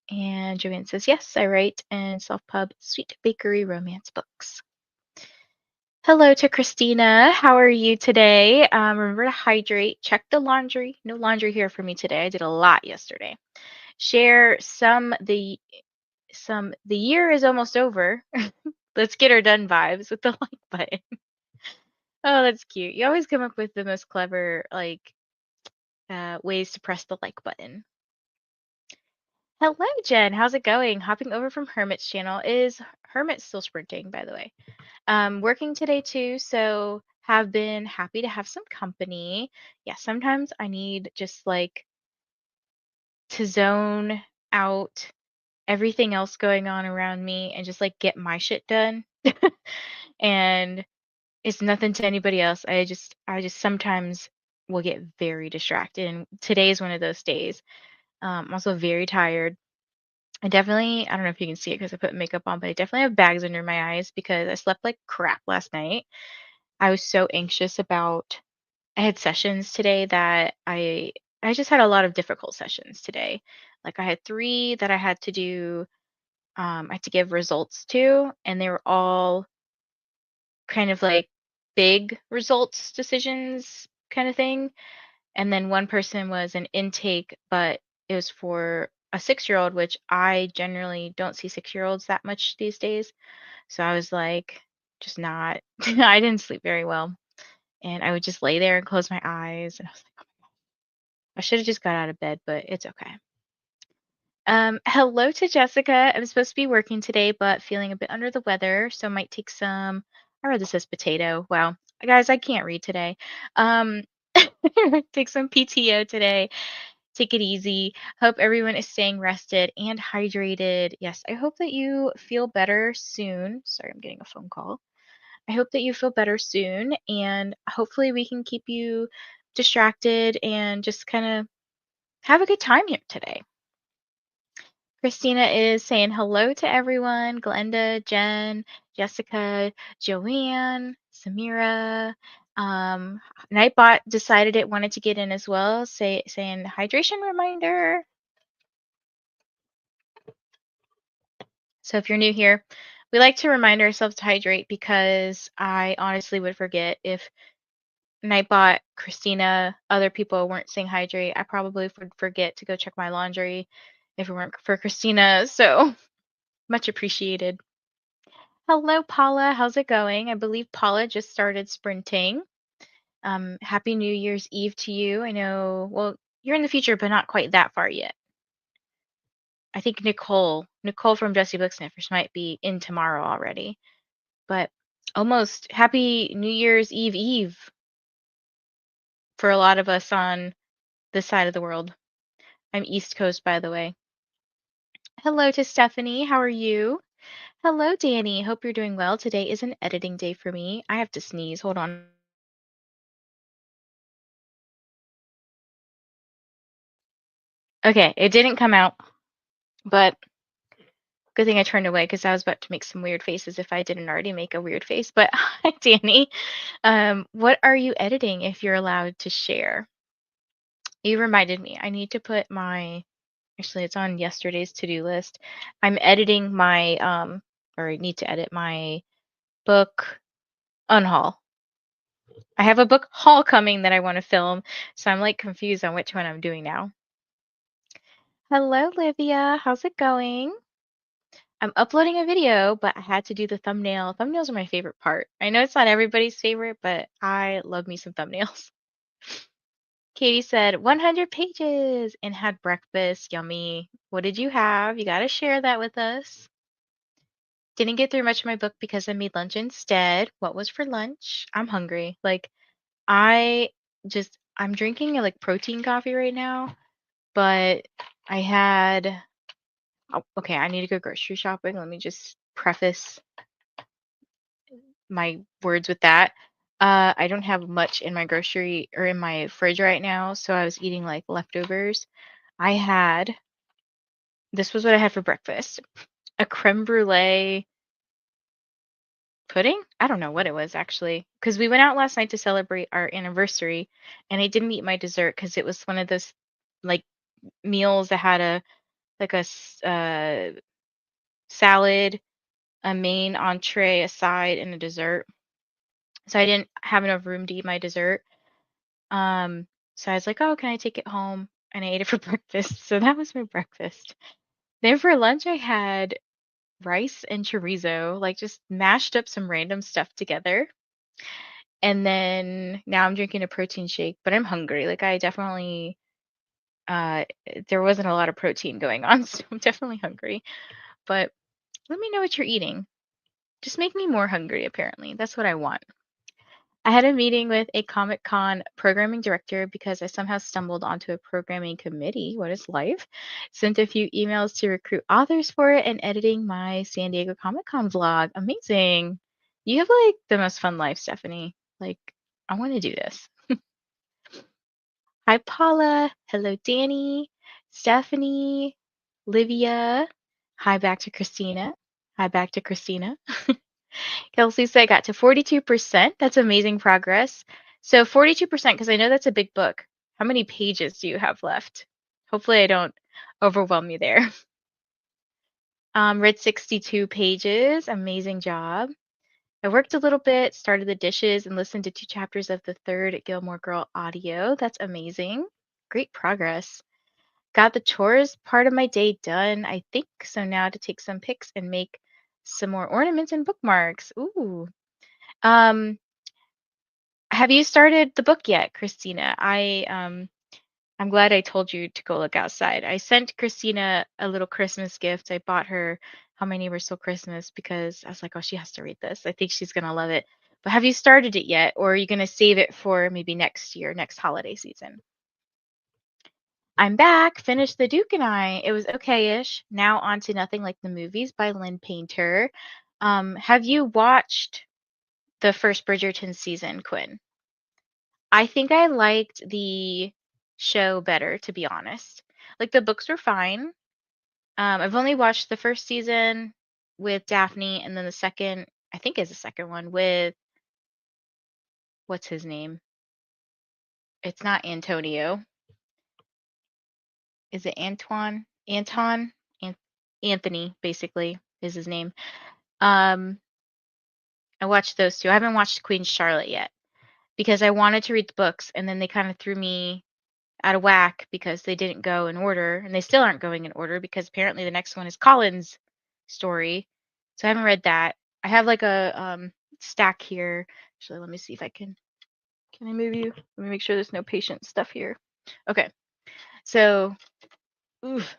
Speaker 1: And Joanne says, yes, I write and self-pub sweet bakery romance books. Hello to Christina. How are you today? Remember to hydrate. Check the laundry. No laundry here for me today. I did a lot yesterday. Share the year is almost over. Let's get her done vibes with the like button. Oh, that's cute. You always come up with the most clever ways to press the like button. Hello, Jen. How's it going? Hopping over from Hermit's channel. Is Hermit still sprinting, by the way? Working today too, so have been happy to have some company. Yeah, sometimes I need just like to zone out everything else going on around me and just like get my shit done. And it's nothing to anybody else. I just sometimes will get very distracted. And today is one of those days. I'm also very tired. I don't know if you can see it because I put makeup on, but I definitely have bags under my eyes because I slept like crap last night. I was so anxious about I had sessions today that I just had a lot of difficult sessions today. Like I had 3 that I had to do I had to give results to, and they were all kind of like big results decisions kind of thing. And then one person was an intake, but it was for a 6-year-old, which I generally don't see 6-year-olds that much these days. So I was like, just not, I didn't sleep very well. And I would just lay there and close my eyes. And I was like, oh, I should have just got out of bed, but it's okay. Hello to Jessica. I'm supposed to be working today, but feeling a bit under the weather, so might take some. I read this as potato. Wow, guys, I can't read today. Um, take some PTO today. Take it easy. Hope everyone is staying rested and hydrated. Yes, I hope that you feel better soon. Sorry, I'm getting a phone call. I hope that you feel better soon, and hopefully we can keep you distracted and just kind of have a good time here today. Christina is saying hello to everyone. Glenda, Jen, Jessica, Joanne, Samira. Um, Nightbot decided it wanted to get in as well, saying hydration reminder. So if you're new here, we like to remind ourselves to hydrate because I honestly would forget if Nightbot, Christina, other people weren't saying hydrate. I probably would forget to go check my laundry if it weren't for Christina. So much appreciated. Hello, Paula. How's it going? I believe Paula just started sprinting. Happy New Year's Eve to you. I know, well, you're in the future, but not quite that far yet. I think Nicole from Jessie Book Sniffers might be in tomorrow already, but almost happy New Year's Eve for a lot of us on this side of the world. I'm East Coast, by the way. Hello to Stephanie. How are you? Hello, Danny. Hope you're doing well. Today is an editing day for me. I have to sneeze. Hold on. Okay, it didn't come out, but good thing I turned away because I was about to make some weird faces if I didn't already make a weird face. But hi, Danny. What are you editing if you're allowed to share? You reminded me. I need to put actually, it's on yesterday's to-do list. I'm editing or I need to edit my book unhaul. I have a book haul coming that I want to film, so I'm like confused on which one I'm doing now. Hello, Livia. How's it going? I'm uploading a video, but I had to do the thumbnail. Thumbnails are my favorite part. I know it's not everybody's favorite, but I love me some thumbnails. Katie said 100 pages and had breakfast. Yummy. What did you have? You got to share that with us. Didn't get through much of my book because I made lunch instead. What was for lunch? I'm hungry. Like, I I'm drinking like protein coffee right now, but I had, oh, okay, I need to go grocery shopping. Let me just preface my words with that. I don't have much in my grocery or in my fridge right now, so I was eating like leftovers. I had This was what I had for breakfast. A creme brulee pudding? I don't know what it was actually, because we went out last night to celebrate our anniversary, and I didn't eat my dessert because it was one of those like meals that had a like a salad, a main entree, a side, and a dessert. So I didn't have enough room to eat my dessert. Um, so I was like, "Oh, can I take it home?" And I ate it for breakfast. So that was my breakfast. Then for lunch, I had rice and chorizo, like just mashed up some random stuff together. And then now I'm drinking a protein shake, but I'm hungry. Like I definitely there wasn't a lot of protein going on, so I'm definitely hungry. But let me know what you're eating. Just make me more hungry, apparently. That's what I want. I had a meeting with a Comic Con programming director because I somehow stumbled onto a programming committee. What is life? Sent a few emails to recruit authors for it and editing my San Diego Comic Con vlog. Amazing. You have like the most fun life, Stephanie. Like, I want to do this. Hi, Paula. Hello, Danny, Stephanie, Livia. Hi, back to Christina. Hi, back to Christina. Kelsey said I got to 42%. That's amazing progress. So 42%, because I know that's a big book. How many pages do you have left? Hopefully I don't overwhelm you there. Read 62 pages. Amazing job. I worked a little bit, started the dishes, and listened to 2 chapters of the third Gilmore Girl audio. That's amazing. Great progress. Got the chores part of my day done, I think. So now to take some pics and make some more ornaments and bookmarks. Ooh. Um, have you started the book yet, Christina? I'm glad I told you to go look outside. I sent Christina a little Christmas gift. I bought her How My Neighbors Stole Christmas because I was like, oh, she has to read this. I think she's gonna love it. But have you started it yet, or are you gonna save it for maybe next year, next holiday season? I'm back. Finished The Duke and I. It was okay-ish. Now on to Nothing Like the Movies by Lynn Painter. Have you watched the first Bridgerton season, Quinn? I think I liked the show better, to be honest. Like the books were fine. I've only watched the first season with Daphne, and then the second, I think is the second one with what's his name? It's not Antonio. Is it Antoine? An- Anthony, basically, is his name. Um, I watched those two. I haven't watched Queen Charlotte yet because I wanted to read the books, and then they kind of threw me out of whack because they didn't go in order, and they still aren't going in order because apparently the next one is Colin's story. So I haven't read that. I have like a stack here. Actually, let me see if I can. Can I move you? Let me make sure there's no patient stuff here. Okay. So, oof,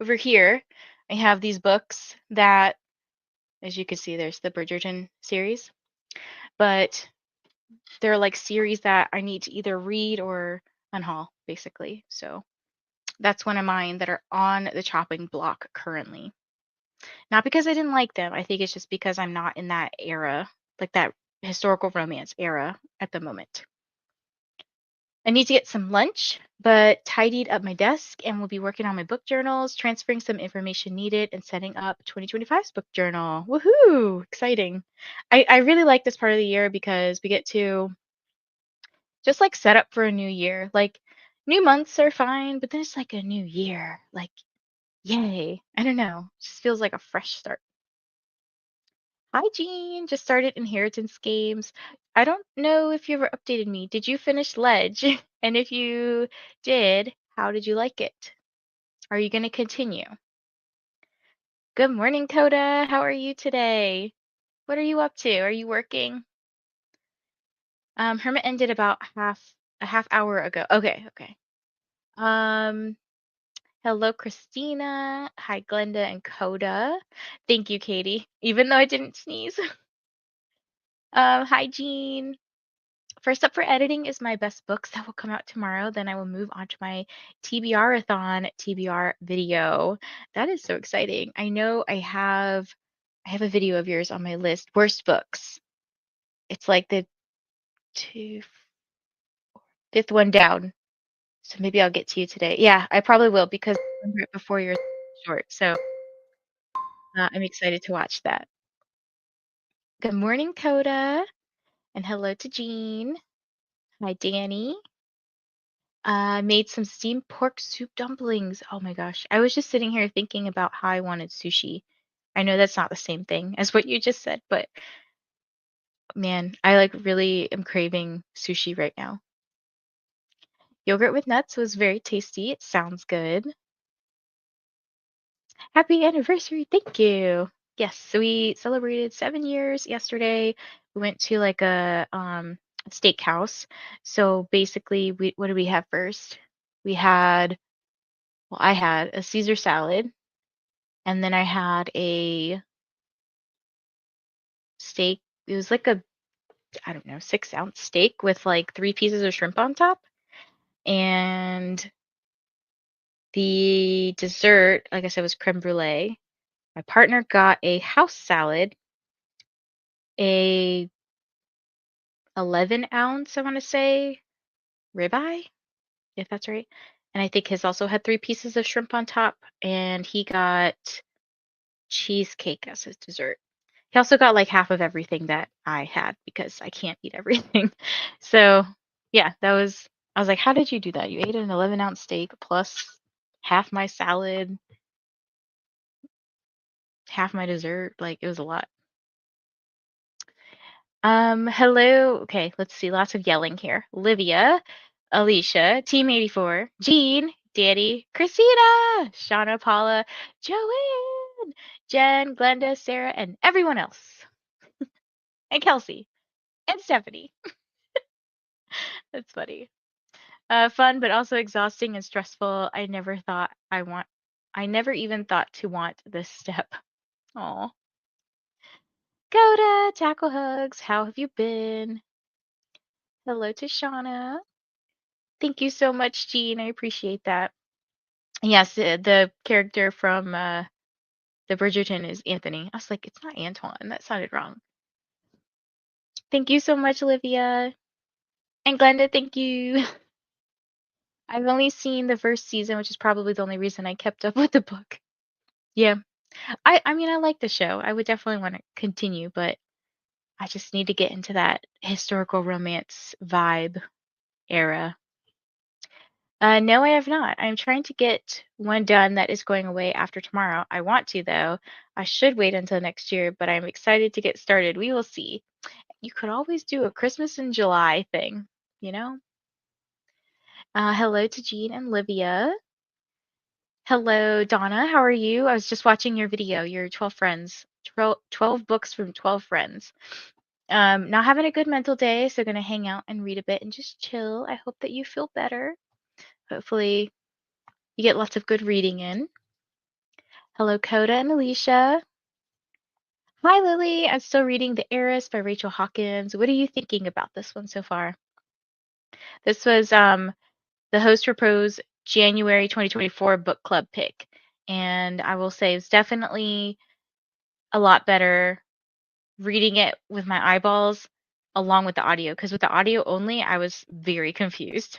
Speaker 1: over here, I have these books that, as you can see, there's the Bridgerton series, but they're like series that I need to either read or unhaul, basically. So that's one of mine that are on the chopping block currently. Not because I didn't like them. I think it's just because I'm not in that era, like that historical romance era at the moment. I need to get some lunch, but tidied up my desk and will be working on my book journals, transferring some information needed, and setting up 2025's book journal. Woohoo! Exciting. I really like this part of the year because we get to just like set up for a new year. Like new months are fine, but then it's like a new year. Like yay. I don't know. Just feels like a fresh start. Hi, Jean. Just started inheritance games. I don't know if you ever updated me. Did you finish Ledge? And if you did, how did you like it? Are you going to continue? Good morning, Coda. How are you today? What are you up to? Are you working? Hermit ended about a half hour ago. Okay, okay. Um, Hello, Christina. Hi, Glenda and Coda. Thank you, Katie. Even though I didn't sneeze. Hi, Jean. First up for editing is my best books that will come out tomorrow. Then I will move on to my TBR-a-thon TBR video. That is so exciting. I know I have a video of yours on my list. Worst books. It's like the two, fifth one down. So maybe I'll get to you today. Yeah, I probably will because I remember it before yours. short. So I'm excited to watch that. Good morning, Coda, and hello to Jean. Hi, Danny. I made some steamed pork soup dumplings. Oh my gosh. I was just sitting here thinking about how I wanted sushi. I know that's not the same thing as what you just said, but man, I like really am craving sushi right now. Yogurt with nuts was very tasty. It sounds good. Happy anniversary. Thank you. Yes, so we celebrated 7 years yesterday. We went to like a steakhouse. So basically we what did we have first? We had well, I had a Caesar salad and then I had a steak. It was like a I don't know, 6-ounce steak with like 3 pieces of shrimp on top. And the dessert, like I said, was creme brulee. My partner got a house salad, a 11-ounce, I want to say, ribeye, if that's right. And I think his also had 3 pieces of shrimp on top, and he got cheesecake as his dessert. He also got like half of everything that I had because I can't eat everything. So, yeah, I was like, how did you do that? You ate an 11-ounce steak plus half my salad, half my dessert. Like, it was a lot. Hello. Okay, let's see. Lots of yelling here. Livia, Alicia, Team 84, Jean, Danny, Christina, Shauna, Paula, Joanne, Jen, Glenda, Sarah, and everyone else. And Kelsey and Stephanie. That's funny. Fun, but also exhausting and stressful. I never even thought to want this step. Oh, Coda, tackle hugs. How have you been? Hello to Shauna. Thank you so much, Jean. I appreciate that. Yes, the character from the Bridgerton is Anthony. I was like, it's not Antoine. That sounded wrong. Thank you so much, Olivia. And Glenda, thank you. I've only seen the first season, which is probably the only reason I kept up with the book. Yeah. I mean, I like the show. I would definitely want to continue, but I just need to get into that historical romance vibe era. No, I have not. I'm trying to get one done that is going away after tomorrow. I want to, though. I should wait until next year, but I'm excited to get started. We will see. You could always do a Christmas in July thing, you know? Hello to Jean and Livia. Hello, Donna. How are you? I was just watching your video, your 12 friends, 12 books from 12 friends. Not having a good mental day, so gonna hang out and read a bit and just chill. I hope that you feel better. Hopefully, you get lots of good reading in. Hello, Coda and Alicia. Hi, Lily. I'm still reading The Heiress by Rachel Hawkins. What are you thinking about this one so far? This was the host proposed January 2024 book club pick, and I will say it's definitely a lot better reading it with my eyeballs along with the audio, because with the audio only, I was very confused.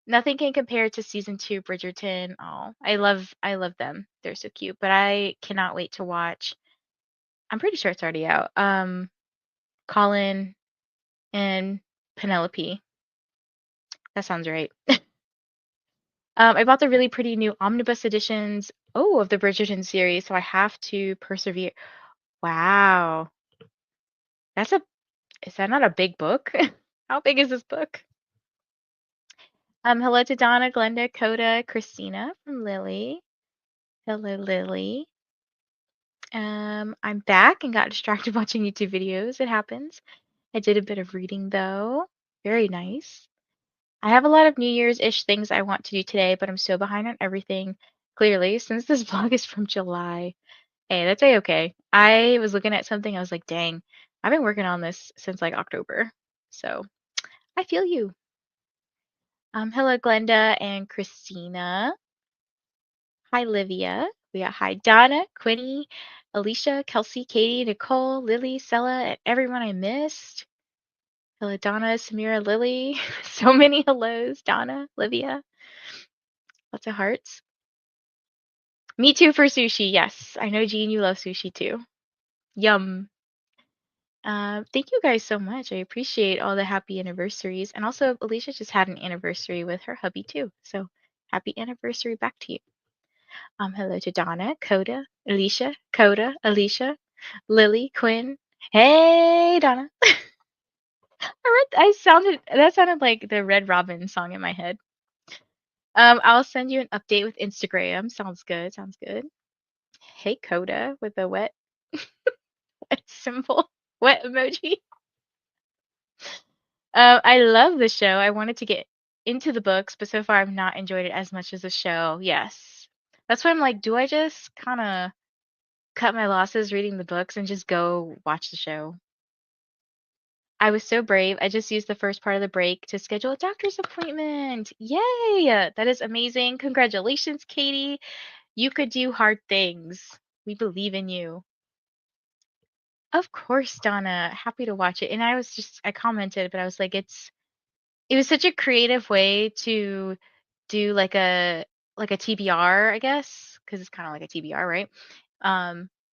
Speaker 1: Nothing can compare to season 2 Bridgerton. Oh, I love them. They're so cute, but I cannot wait to watch. I'm pretty sure it's already out. Colin and Penelope. That sounds right. I bought the really pretty new omnibus editions, of the Bridgerton series, so I have to persevere. Wow. That's a is that not a big book? How big is this book? Hello to Donna, Glenda, Coda, Christina from Lily. Hello, Lily. I'm back and got distracted watching YouTube videos. It happens. I did a bit of reading though. Very nice. I have a lot of New Year's-ish things I want to do today, but I'm so behind on everything. Clearly, since this vlog is from July. Hey, that's a-okay. I was looking at something, I was like, dang, I've been working on this since like October. So I feel you. Hello, Glenda and Christina. Hi, Livia. We got hi, Donna, Quinny, Alicia, Kelsey, Katie, Nicole, Lily, Sella, and everyone I missed. Hello, Donna, Samira, Lily. So many hellos, Donna, Livia. Lots of hearts. Me too for sushi. Yes, I know Jean, you love sushi too. Yum. Thank you guys so much. I appreciate all the happy anniversaries. And also, Alicia just had an anniversary with her hubby too. So happy anniversary back to you. Hello to Donna, Coda, Alicia, Coda, Alicia, Lily, Quinn. Hey, Donna. I sounded that sounded like the Red Robin song in my head. I'll send you an update with Instagram. Sounds good. Sounds good. Hey, Coda, with a wet, wet symbol, wet emoji. I love the show. I wanted to get into the books, but so far I've not enjoyed it as much as the show. Yes. That's why I'm like, do I just kind of cut my losses reading the books and just go watch the show? I was so brave. I just used the first part of the break to schedule a doctor's appointment. Yay! That is amazing. Congratulations, Katie. You could do hard things. We believe in you. Of course, Donna. Happy to watch it. And I commented, but I was like, it was such a creative way to do like a TBR, I guess, because it's kind of like a TBR, right?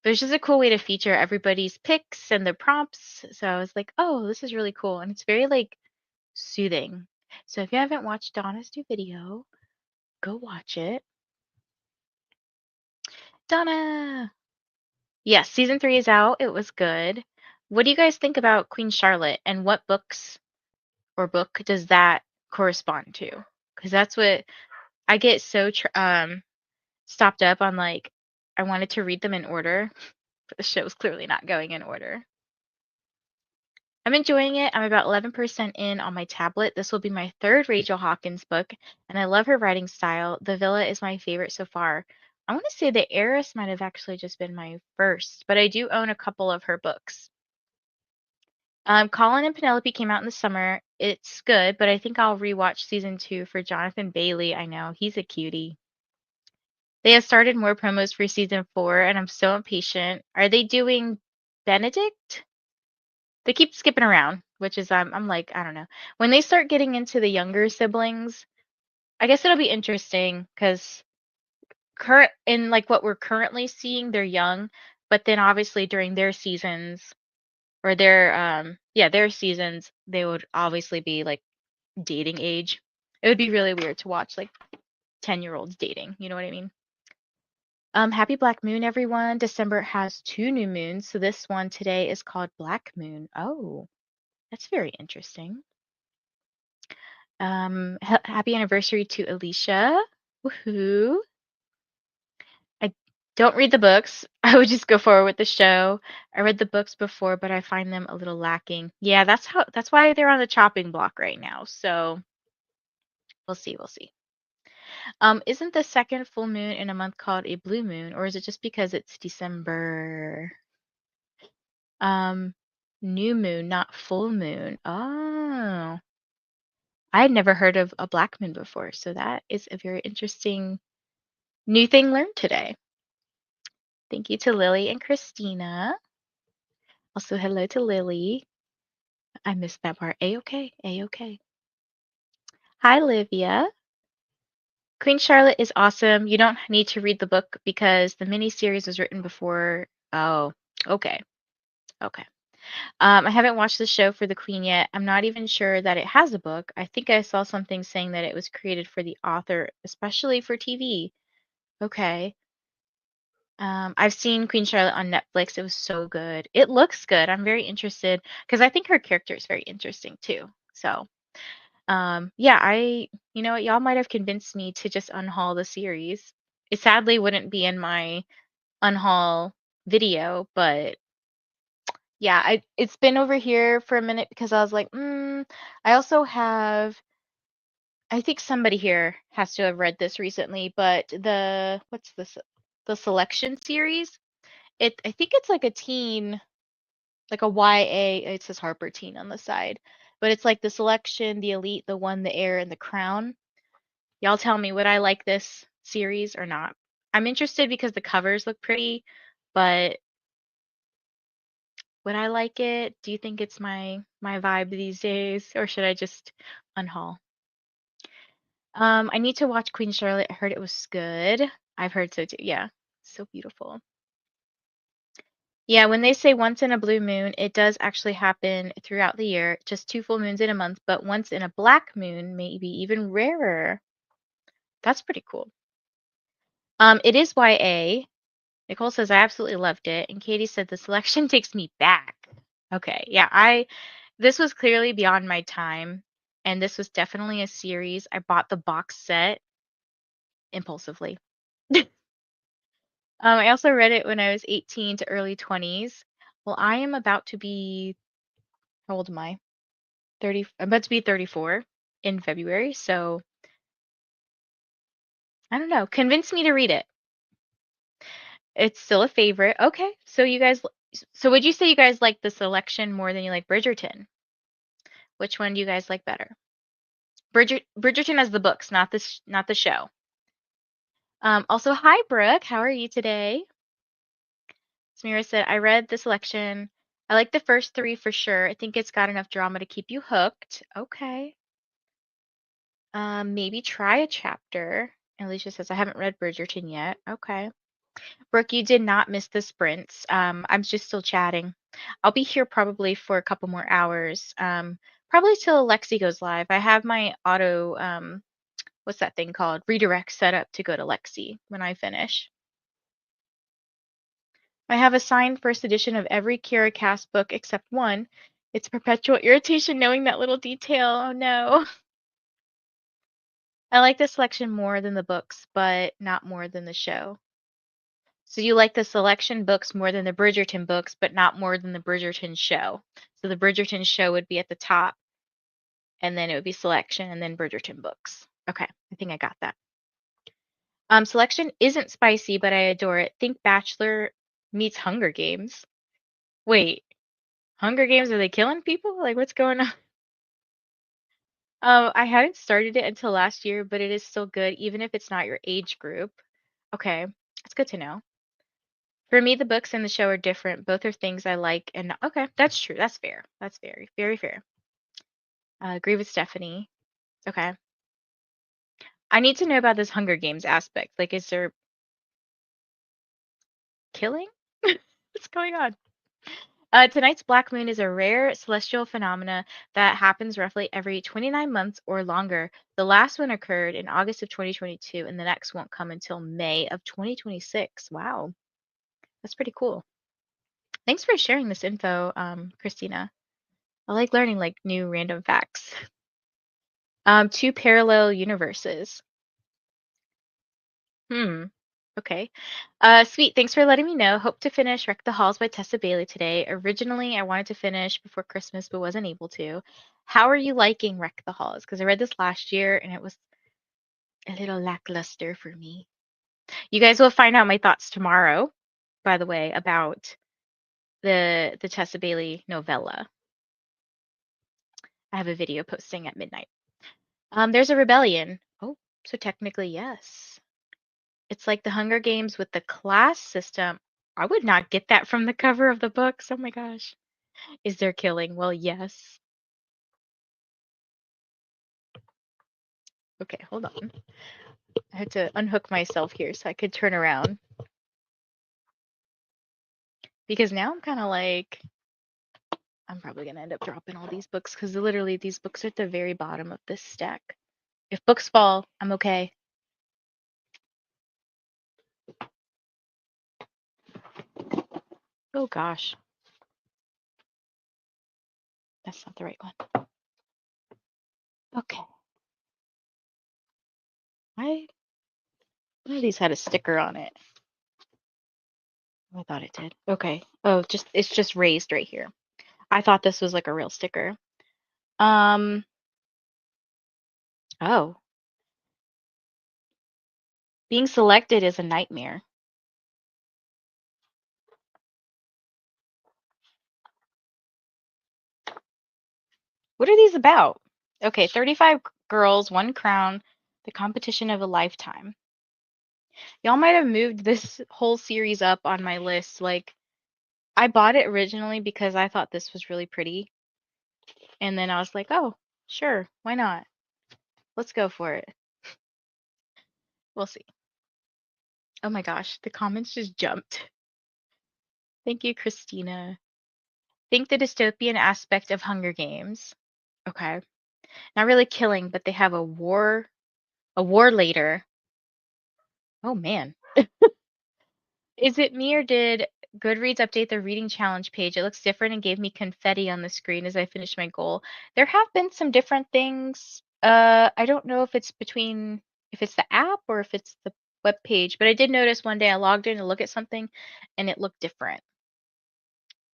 Speaker 1: But it's just a cool way to feature everybody's picks and the prompts. So I was like, oh, this is really cool. And it's very like soothing. So if you haven't watched Donna's new video, go watch it. Donna. Yes, season 3 is out. It was good. What do you guys think about Queen Charlotte and what books or book does that correspond to? Because that's what I get so stopped up on, like I wanted to read them in order, but the show's clearly not going in order. I'm enjoying it. I'm about 11% in on my tablet. This will be my third Rachel Hawkins book, and I love her writing style. The Villa is my favorite so far. I want to say The Heiress might have actually just been my first, but I do own a couple of her books. Colin and Penelope came out in the summer. It's good, but I think I'll rewatch season 2 for Jonathan Bailey. I know, he's a cutie. They have started more promos for season 4, and I'm so impatient. Are they doing Benedict? They keep skipping around, which is I'm like, I don't know. When they start getting into the younger siblings, I guess it'll be interesting because current in like what we're currently seeing, they're young, but then obviously during their seasons or their seasons, they would obviously be like dating age. It would be really weird to watch like 10-year-olds dating, you know what I mean? Happy Black Moon, everyone. December has 2 new moons, so this one today is called Black Moon. Oh, that's very interesting. Happy anniversary to Alicia. Woohoo. I don't read the books. I would just go forward with the show. I read the books before, but I find them a little lacking. Yeah, that's why they're on the chopping block right now. So we'll see, we'll see. Isn't the second full moon in a month called a blue moon, or is it just because it's December? Um, New moon, not full moon. Oh, I had never heard of a black moon before, so that is a very interesting new thing learned today. Thank you to Lily and Christina. Also, hello to Lily. I missed that part. A-okay, A-okay. Hi, Livia. Queen Charlotte is awesome. You don't need to read the book because the miniseries was written before. Oh, okay. Okay. I haven't watched the show for the Queen yet. I'm not even sure that it has a book. I think I saw something saying that it was created for the author, especially for TV. Okay. I've seen Queen Charlotte on Netflix. It was so good. It looks good. I'm very interested because I think her character is very interesting too. So, yeah, you know what, y'all might have convinced me to just unhaul the series. It sadly wouldn't be in my unhaul video, but yeah, it's been over here for a minute because I was like, I also have I think somebody here has to have read this recently, but what's this? The Selection series. I think it's like a teen, like a YA, it says Harper teen on the side. But it's like the Selection, the Elite, the One, the Heir, and the Crown. Y'all tell me, would I like this series or not? I'm interested because the covers look pretty, but would I like it? Do you think it's my vibe these days, or should I just unhaul? I need to watch Queen Charlotte. I heard it was good. I've heard so too. Yeah. so beautiful. Yeah, when they say once in a blue moon, it does actually happen throughout the year, just 2 full moons in a month, but once in a black moon may be even rarer. That's pretty cool. It is YA. Nicole says, "I absolutely loved it." And Katie said, "The selection takes me back." Okay, yeah, this was clearly beyond my time, and this was definitely a series. I bought the box set impulsively. I also read it when I was 18 to early 20s. Well, I am about to be, how old am I? 30, I'm about to be 34 in February, so I don't know. Convince me to read it. It's still a favorite. Okay, so so would you say you guys like the selection more than you like Bridgerton? Which one do you guys like better? Bridgerton as the books, not the show. Also, hi Brooke, how are you today? Samira said, "I read the selection. I like the first three for sure. I think it's got enough drama to keep you hooked." Okay. Maybe try a chapter. Alicia says, "I haven't read Bridgerton yet." Okay. Brooke, you did not miss the sprints. I'm just still chatting. I'll be here probably for a couple more hours. Probably till Lexi goes live. I have my auto, what's that thing called? Redirect set up to go to Lexi when I finish. I have a signed first edition of every Kira Cast book except one. It's perpetual irritation knowing that little detail. Oh no. I like the selection more than the books, but not more than the show. So you like the selection books more than the Bridgerton books, but not more than the Bridgerton show. So the Bridgerton show would be at the top, and then it would be selection, and then Bridgerton books. Okay, I think I got that. Selection isn't spicy, but I adore it. Think Bachelor meets Hunger Games. Wait, Hunger Games, are they killing people? Like, what's going on? I hadn't started it until last year, but it is still good, even if it's not your age group. Okay, that's good to know. For me, the books and the show are different. Both are things I like, and okay, that's true. That's fair. That's very, very fair. Agree with Stephanie. Okay. I need to know about this Hunger Games aspect. Like, is there killing? What's going on? Tonight's black moon is a rare celestial phenomena that happens roughly every 29 months or longer. The last one occurred in August of 2022, and the next won't come until May of 2026. Wow, that's pretty cool. Thanks for sharing this info, Christina. I like learning like new random facts. Two parallel universes. Hmm. Okay. Sweet. Thanks for letting me know. Hope to finish Wreck the Halls by Tessa Bailey today. Originally, I wanted to finish before Christmas, but wasn't able to. How are you liking Wreck the Halls? Because I read this last year and it was a little lackluster for me. You guys will find out my thoughts tomorrow, by the way, about the Tessa Bailey novella. I have a video posting at midnight. There's a rebellion. Oh, so technically, yes. It's like the Hunger Games with the class system. I would not get that from the cover of the books. Oh my gosh. Is there killing? Well, yes. Okay, hold on. I had to unhook myself here so I could turn around. Because now I'm kind of like, I'm probably going to end up dropping all these books because literally these books are at the very bottom of this stack. If books fall, I'm okay. Oh gosh. That's not the right one. Okay. One of these had a sticker on it. I thought it did. Okay. Oh, it's just raised right here. I thought this was like a real sticker. Um, oh, being selected is a nightmare. What are these about? Okay, 35 girls, one crown, the competition of a lifetime. Y'all might have moved this whole series up on my list. Like, I bought it originally because I thought this was really pretty. And then I was like, oh, sure, why not? Let's go for it. We'll see. Oh my gosh, the comments just jumped. Thank you, Christina. Think the dystopian aspect of Hunger Games. Okay. Not really killing, but they have a war later. Oh man. Is it me or did Goodreads update the reading challenge page? It looks different and gave me confetti on the screen as I finished my goal. There have been some different things. I don't know if it's the app or if it's the web page, but I did notice one day I logged in to look at something and it looked different.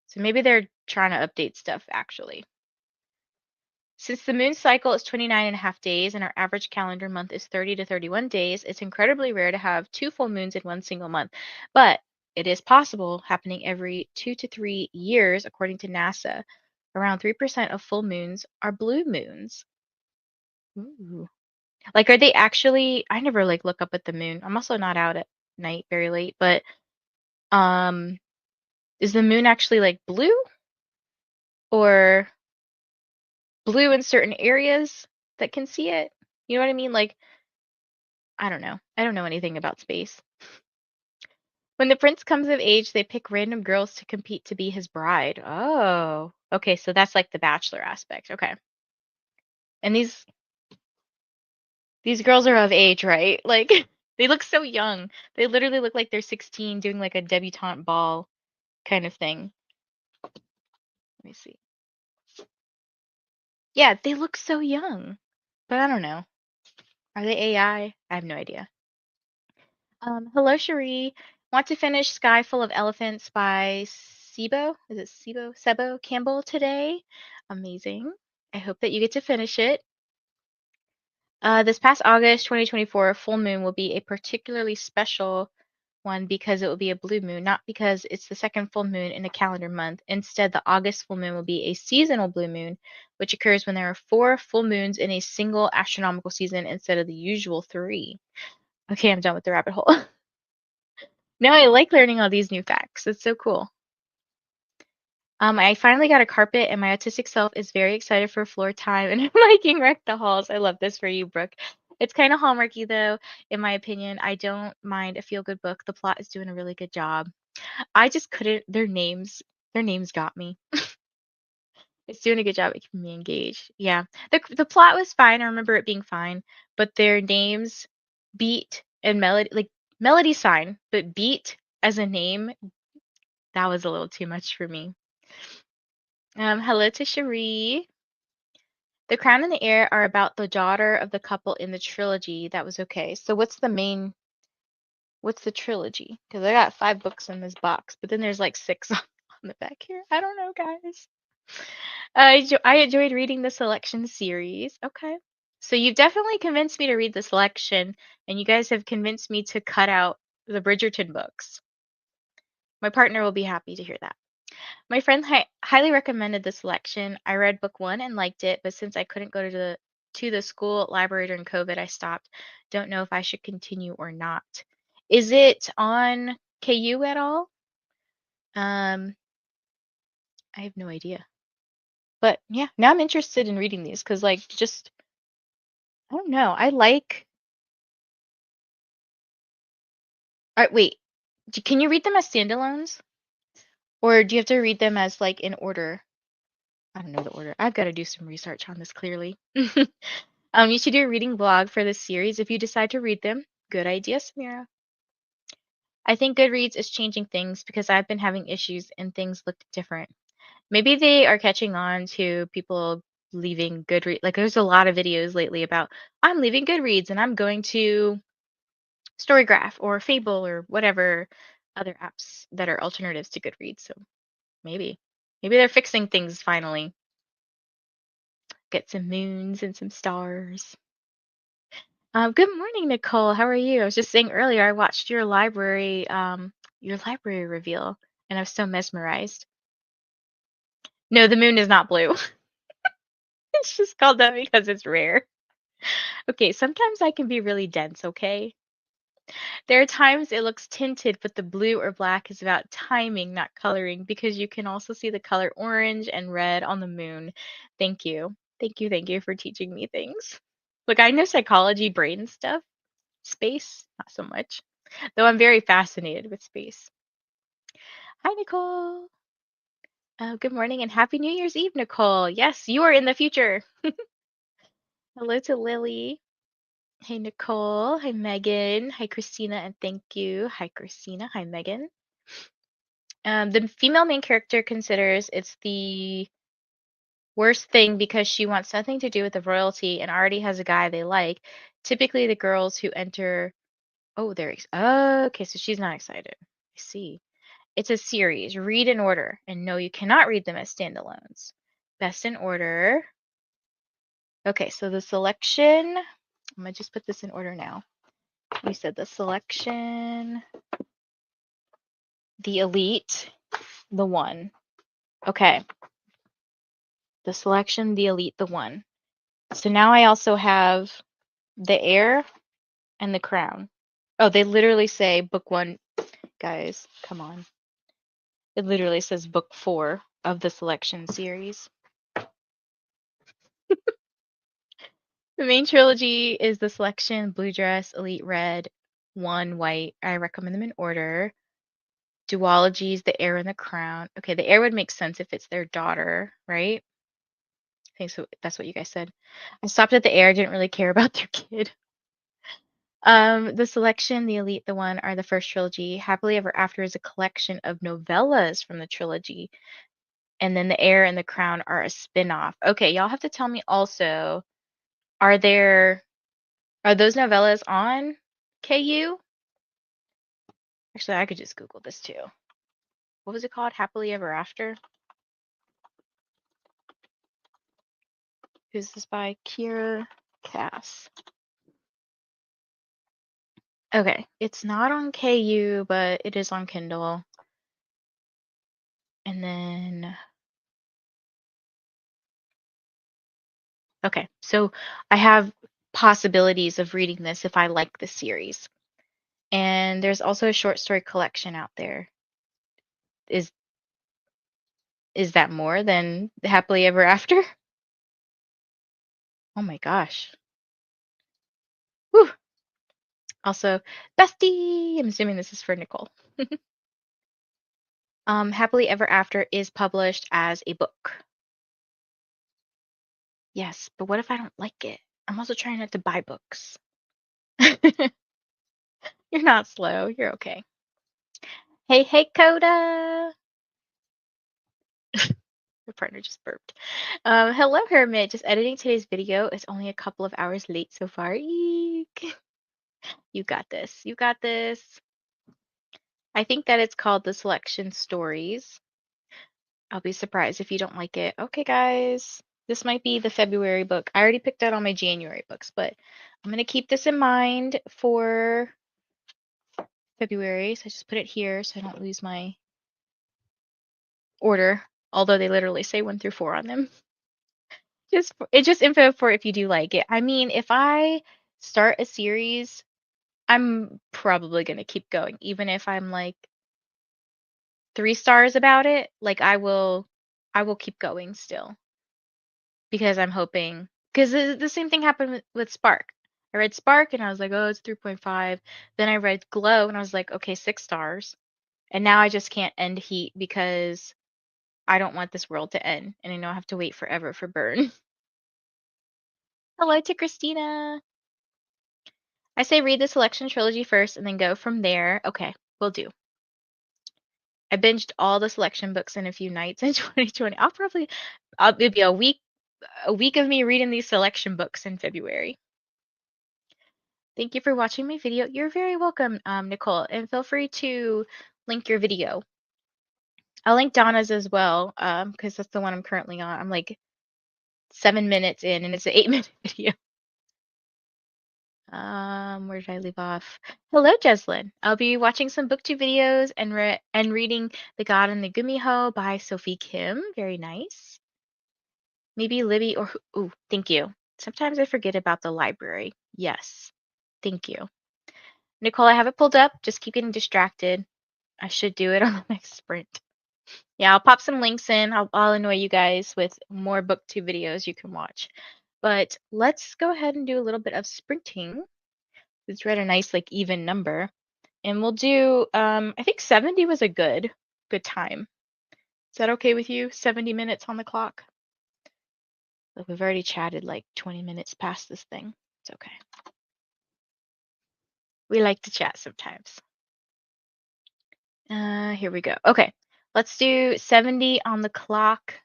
Speaker 1: So maybe they're trying to update stuff actually. Since the moon cycle is 29 and a half days and our average calendar month is 30 to 31 days, it's incredibly rare to have two full moons in one single month. But it is possible, happening every 2 to 3 years, according to NASA. Around 3% of full moons are blue moons. Ooh. Like, are they actually, I never like look up at the moon. I'm also not out at night very late, but um, is the moon actually like blue or blue in certain areas that can see it? You know what I mean? Like, I don't know. I don't know anything about space. When the prince comes of age, they pick random girls to compete to be his bride. Oh, okay. So that's like the bachelor aspect. Okay. And these girls are of age, right? Like they look so young. They literally look like they're 16 doing like a debutante ball kind of thing. Let me see. Yeah, they look so young. But I don't know. Are they AI? I have no idea. Hello, Cherie. Want to finish Sky Full of Elephants by Sebo? Is it Sebo? Sebo Campbell today? Amazing. I hope that you get to finish it. This past August 2024 full moon will be a particularly special one because it will be a blue moon, not because it's the second full moon in a calendar month. Instead, the August full moon will be a seasonal blue moon, which occurs when there are 4 full moons in a single astronomical season instead of the usual 3. Okay, I'm done with the rabbit hole. No, I like learning all these new facts. It's so cool. I finally got a carpet, and my autistic self is very excited for floor time and liking Wreck the Halls. I love this for you, Brooke. It's kind of hallmarky, though, in my opinion. I don't mind a feel-good book. The plot is doing a really good job. I just couldn't. Their names got me. It's doing a good job at keeping me engaged. Yeah, the plot was fine. I remember it being fine, but their names, Beat and Melody, like Melody's fine, but Beat as a name, that was a little too much for me. Hello to Cherie. The Crown and the Heir are about the daughter of the couple in the trilogy. That was okay. So what's the trilogy? Because I got 5 books in this box, but then there's like 6 on the back here. I don't know, guys. I enjoyed reading the selection series. Okay. So you've definitely convinced me to read the selection, and you guys have convinced me to cut out the Bridgerton books. My partner will be happy to hear that. My friend highly recommended the selection. I read book 1 and liked it, but since I couldn't go to the school library during COVID, I stopped. Don't know if I should continue or not. Is it on KU at all? Um, I have no idea. But yeah, now I'm interested in reading these because like just I don't know. I like. All right, wait. Can you read them as standalones, or do you have to read them as like in order? I don't know the order. I've got to do some research on this clearly. You should do a reading vlog for this series if you decide to read them. Good idea, Samira. I think Goodreads is changing things because I've been having issues and things look different. Maybe they are catching on to people leaving Goodreads. Like there's a lot of videos lately about I'm leaving Goodreads and I'm going to Storygraph or Fable or whatever other apps that are alternatives to Goodreads. So maybe. Maybe they're fixing things finally. Get some moons and some stars. Good morning, Nicole. How are you? I was just saying earlier, I watched your library reveal, and I was so mesmerized. No, the moon is not blue. It's just called that because it's rare. Okay, sometimes I can be really dense, okay? There are times it looks tinted, but the blue or black is about timing, not coloring, because you can also see the color orange and red on the moon. Thank you. Thank you for teaching me things. Look, I know psychology, brain stuff, space, not so much. Though I'm very fascinated with space. Hi, Nicole. Oh, good morning and happy New Year's Eve, Nicole. Yes, you are in the future. Hello to Lily. Hey, Nicole. Hi, Megan. Hi, Christina, and thank you. Hi, Christina. Hi, Megan. The female main character considers it's the worst thing because she wants nothing to do with the royalty and already has a guy they like. Typically, the girls who enter. Oh, oh, okay, so she's not excited. I see. It's a series. Read in order. And no, you cannot read them as standalones. Best in order. Okay, so the selection. I'm going to just put this in order now. We said the selection, the elite, the one. Okay. The selection, the elite, the one. So now I also have the heir and the crown. Oh, they literally say book one. Guys, come on. It literally says book 4 of the selection series. The main trilogy is the selection, Blue Dress, Elite Red, 1 White. I recommend them in order. Duologies, the heir and the crown. Okay, the heir would make sense if it's their daughter, right? I think so. That's what you guys said. I stopped at the heir. Didn't really care about their kid. The selection, the elite, the one are the first trilogy. Happily Ever After is a collection of novellas from the trilogy. And then the heir and the crown are a spin-off. Okay, y'all have to tell me also, are those novellas on KU? Actually, I could just Google this too. What was it called? Happily Ever After? Who's this by? Kira Cass. Okay, it's not on KU, but it is on Kindle. And then, okay, so I have possibilities of reading this if I like the series. And there's also a short story collection out there. Is is that more than Happily Ever After? Oh my gosh. Whew. Also, Bestie! I'm assuming this is for Nicole. Happily Ever After is published as a book. Yes, but what if I don't like it? I'm also trying not to buy books. You're not slow. You're okay. Hey, hey, Coda! My partner just burped. Hello, Hermit. Just editing today's video. It's only a couple of hours late so far. Eek. You got this. You got this. I think that it's called The Selection Stories. I'll be surprised if you don't like it. Okay, guys. This might be the February book. I already picked out all my January books, but I'm going to keep this in mind for February. So I just put it here so I don't lose my order, although they literally say 1 through 4 on them. It's just info for if you do like it. I mean, if I start a series, I'm probably going to keep going, even if I'm like 3 stars about it. Like I will keep going still because I'm hoping because the same thing happened with Spark. I read Spark and I was like, oh, it's 3.5. Then I read Glow and I was like, okay, 6 stars. And now I just can't end Heat because I don't want this world to end, and I know I have to wait forever for Burn. Hello to Christina. I say read the Selection trilogy first and then go from there. Okay, will do. I binged all the Selection books in a few nights in 2020. It'll be a week of me reading these Selection books in February. Thank you for watching my video. You're very welcome, Nicole, and feel free to link your video. I'll link Donna's as well, because that's the one I'm currently on. I'm like 7 minutes in, and it's an 8-minute video. Where did I leave off? Hello, Jeslyn. I'll be watching some booktube videos and reading The God and the Gumiho by Sophie Kim. Very nice. Maybe Libby or ooh, thank you. Sometimes I forget about the library. Yes. Thank you. Nicole, I have it pulled up. Just keep getting distracted. I should do it on the next sprint. Yeah, I'll pop some links in. I'll annoy you guys with more booktube videos you can watch. But let's go ahead and do a little bit of sprinting. Let's write a nice like even number. And we'll do I think 70 was a good time. Is that okay with you? 70 minutes on the clock? Look, we've already chatted like 20 minutes past this thing. It's okay. We like to chat sometimes. Here we go. Okay. Let's do 70 on the clock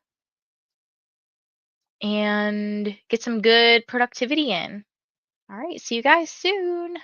Speaker 1: and get some good productivity in. All right. See you guys soon.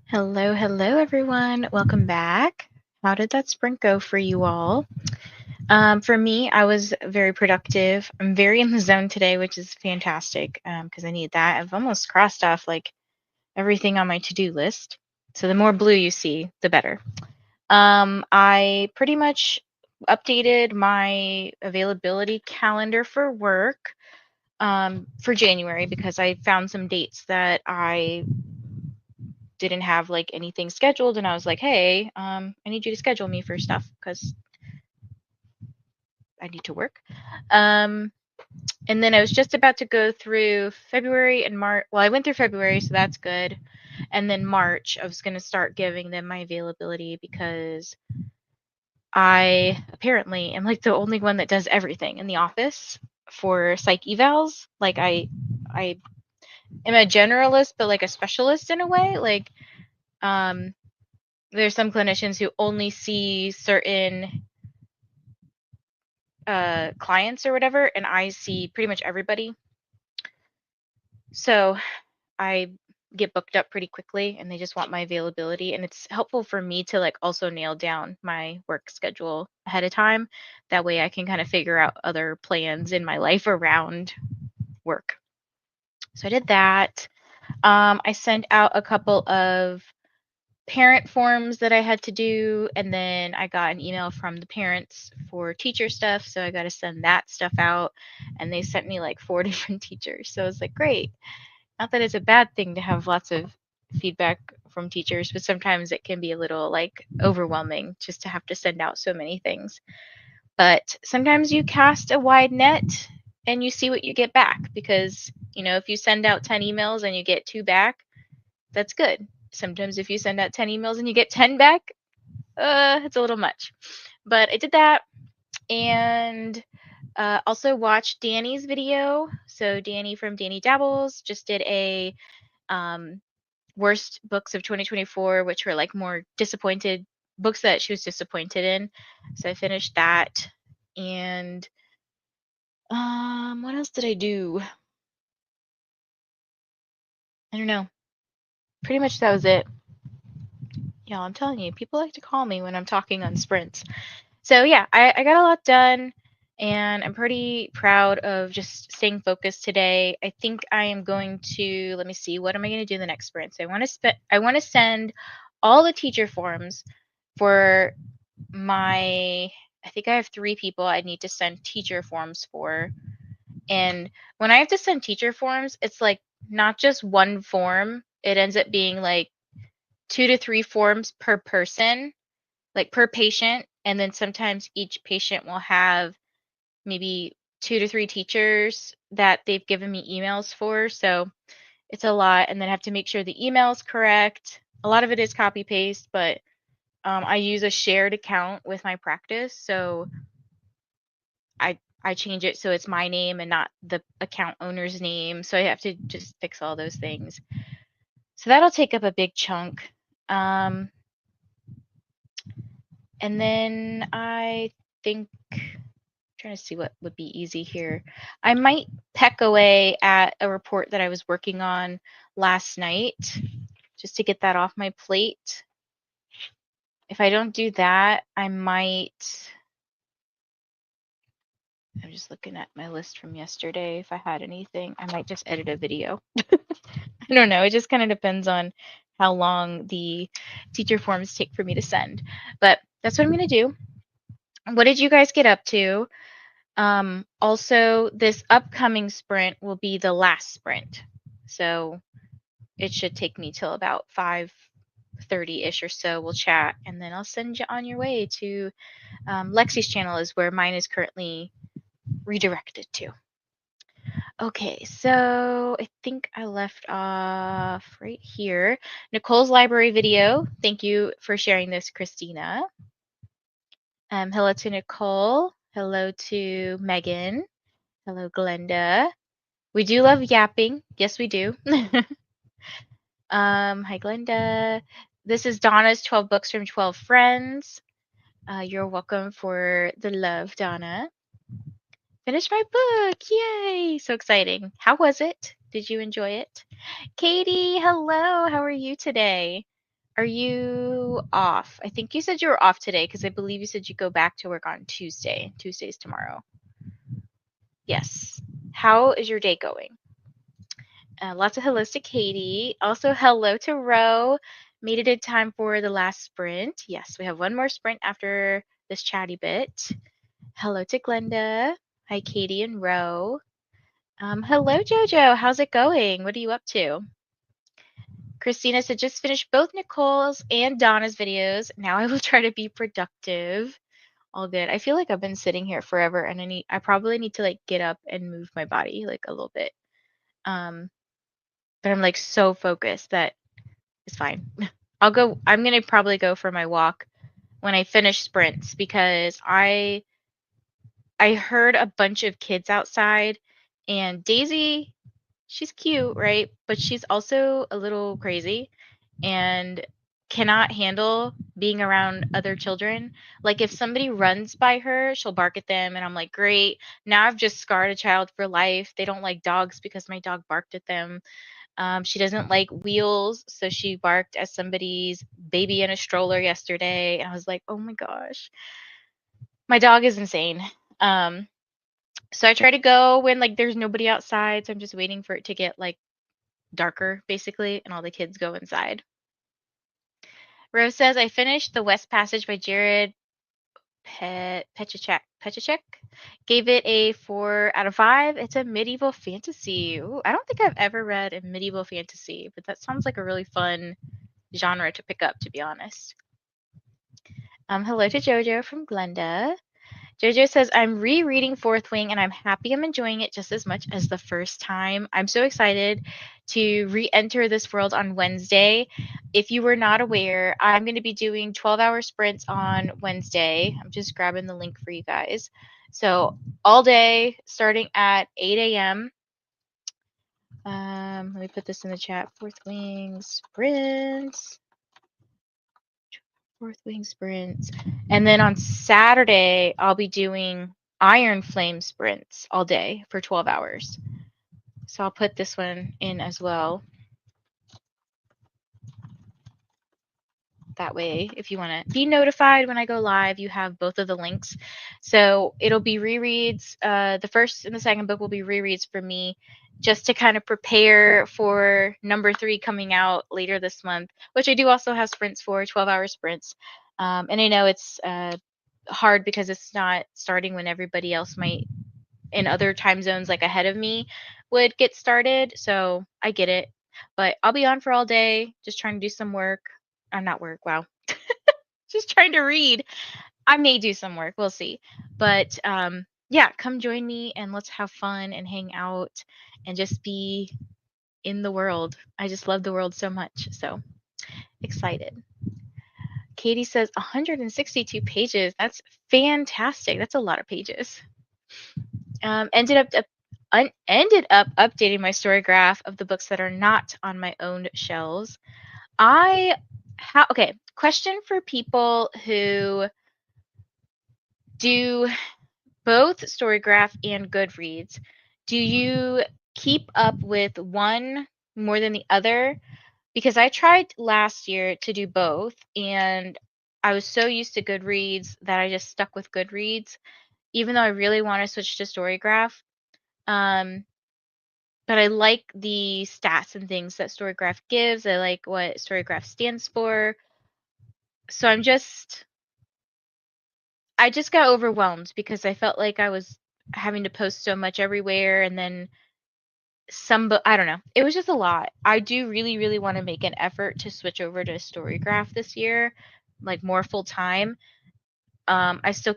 Speaker 1: Hello, hello, everyone. Welcome back. How did that sprint go for you all? For me, I was very productive. I'm very in the zone today, which is fantastic because I need that. I've almost crossed off like everything on my to-do list. So the more blue you see, the better. I pretty much updated my availability calendar for work for January because I found some dates that I didn't have like anything scheduled, and I was like, hey, I need you to schedule me for stuff because I need to work. And then I was just about to go through February and March. Well, I went through February, so that's good. And then March, I was going to start giving them my availability because I apparently am like the only one that does everything in the office for psych evals. Like I am a generalist, but like a specialist in a way. Like um, there's some clinicians who only see certain clients or whatever, and I see pretty much everybody. So I get booked up pretty quickly, and they just want my availability, and it's helpful for me to like also nail down my work schedule ahead of time. That way I can kind of figure out other plans in my life around work. So I did that. I sent out a couple of parent forms that I had to do, and then I got an email from the parents for teacher stuff, so I got to send that stuff out, and they sent me like 4 different teachers. So I was like, great. Not that it's a bad thing to have lots of feedback from teachers, but sometimes it can be a little like overwhelming just to have to send out so many things. But sometimes you cast a wide net and you see what you get back, because, if you send out 10 emails and you get 2 back, that's good. Sometimes if you send out 10 emails and you get 10 back, it's a little much. But I did that, and also watched Danny's video. So Danny from Danny Dabbles just did a worst books of 2024, which were like more disappointed books that she was disappointed in. So I finished that. And what else did I do? I don't know. Pretty much that was it. Yeah, I'm telling you, people like to call me when I'm talking on sprints. So yeah, I got a lot done, and I'm pretty proud of just staying focused today. I think I am going to, let me see, what am I going to do in the next sprint? So I want to send all the teacher forms for my, I think I have 3 people I need to send teacher forms for. And when I have to send teacher forms, it's like not just one form. It ends up being like 2 to 3 forms per person, like per patient. And then sometimes each patient will have maybe 2 to 3 teachers that they've given me emails for. So it's a lot. And then I have to make sure the email is correct. A lot of it is copy paste, but I use a shared account with my practice. So I change it so it's my name and not the account owner's name. So I have to just fix all those things. So that'll take up a big chunk. Um, and then I think, trying to see what would be easy here. I might peck away at a report that I was working on last night just to get that off my plate. If I don't do that, I might, I'm just looking at my list from yesterday. If I had anything, I might just edit a video. I don't know. It just kind of depends on how long the teacher forms take for me to send. But that's what I'm going to do. What did you guys get up to? Also, this upcoming sprint will be the last sprint. So it should take me till about 5:30-ish or so. We'll chat, and then I'll send you on your way to Lexi's channel, is where mine is currently redirected to. Okay, so I think I left off right here. Nicole's library video. Thank you for sharing this, Christina. Hello to Nicole. Hello to Megan. Hello, Glenda. We do love yapping. Yes, we do. Hi, Glenda. This is Donna's 12 books from 12 friends. You're welcome for the love, Donna. Finished my book. Yay. So exciting. How was it? Did you enjoy it? Katie, hello. How are you today? Are you off? I think you said you were off today because I believe you said you go back to work on Tuesday. Tuesday's tomorrow. Yes. How is your day going? Lots of hellos to Katie. Also, hello to Ro. Made it in time for the last sprint. Yes, we have one more sprint after this chatty bit. Hello to Glenda. Hi, Katie and Ro. Hello, Jojo. How's it going? What are you up to? Christina said, just finished both Nicole's and Donna's videos. Now I will try to be productive. All good. I feel like I've been sitting here forever and I probably need to like get up and move my body like a little bit. But I'm like so focused that it's fine. I'm gonna probably go for my walk when I finish sprints because I heard a bunch of kids outside and Daisy, she's cute, right? But she's also a little crazy and cannot handle being around other children. Like if somebody runs by her, she'll bark at them and I'm like, "Great. Now I've just scarred a child for life. They don't like dogs because my dog barked at them." She doesn't like wheels, so she barked at somebody's baby in a stroller yesterday. And I was like, "Oh my gosh. My dog is insane." Um, so I try to go when like there's nobody outside, so I'm just waiting for it to get like darker basically and all the kids go inside. Rose says I finished The West Passage by Jared Petchacek. Gave it a 4 out of 5. It's a medieval fantasy. Ooh, I don't think I've ever read a medieval fantasy, but that sounds like a really fun genre to pick up, to be honest. Hello to Jojo from Glenda. Jojo says, I'm rereading Fourth Wing and I'm happy I'm enjoying it just as much as the first time. I'm so excited to re-enter this world on Wednesday. If you were not aware, I'm going to be doing 12-hour sprints on Wednesday. I'm just grabbing the link for you guys. So all day, starting at 8 a.m. Let me put this in the chat. Fourth Wing sprints. Fourth Wing sprints. And then on Saturday, I'll be doing Iron Flame sprints all day for 12 hours. So I'll put this one in as well. That way, if you want to be notified when I go live, you have both of the links. So it'll be rereads. The first and the second book will be rereads for me just to kind of prepare for number 3 coming out later this month, which I do also have sprints for, 12-hour sprints. And I know it's hard because it's not starting when everybody else might in other time zones like ahead of me would get started. So I get it. But I'll be on for all day, just trying to do some work. I'm not work. Wow. Just trying to read. I may do some work. We'll see. But yeah, come join me and let's have fun and hang out and just be in the world. I just love the world so much. So excited. Katie says 162 pages. That's fantastic. That's a lot of pages. Ended up updating my story graph of the books that are not on my own shelves. Okay, question for people who do both Storygraph and Goodreads. Do you keep up with one more than the other? Because I tried last year to do both, and I was so used to Goodreads that I just stuck with Goodreads, even though I really want to switch to Storygraph. But I like the stats and things that Storygraph gives. I like what Storygraph stands for. So I just got overwhelmed because I felt like I was having to post so much everywhere and then I don't know. It was just a lot. I do really, really want to make an effort to switch over to Storygraph this year, like more full time. I would still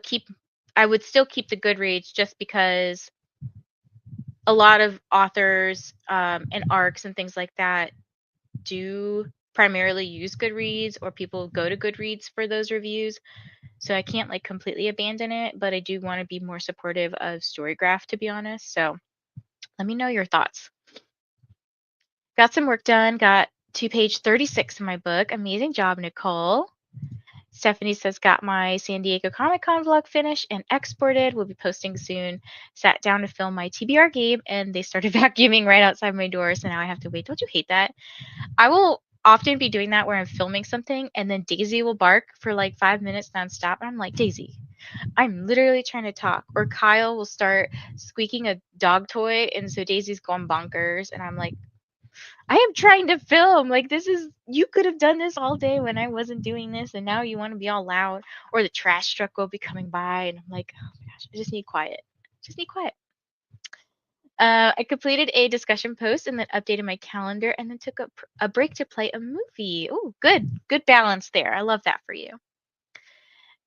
Speaker 1: keep the Goodreads just because a lot of authors and arcs and things like that do primarily use Goodreads or people go to Goodreads for those reviews. So I can't like completely abandon it, but I do want to be more supportive of Storygraph, to be honest. So let me know your thoughts. Got some work done. Got to page 36 in my book. Amazing job, Nicole. Stephanie says, got my San Diego Comic-Con vlog finished and exported. We'll be posting soon. Sat down to film my TBR game, and they started vacuuming right outside my door, so now I have to wait. Don't you hate that? I will often be doing that where I'm filming something and then Daisy will bark for like 5 minutes nonstop. And I'm like, Daisy, I'm literally trying to talk. Or Kyle will start squeaking a dog toy, and so Daisy's going bonkers. And I'm like, I am trying to film. Like, this is, you could have done this all day when I wasn't doing this, and now you want to be all loud. Or the trash truck will be coming by, and I'm like, oh my gosh, I just need quiet. Just need quiet. I completed a discussion post and then updated my calendar and then took a break to play a movie. Oh, good. Good balance there. I love that for you.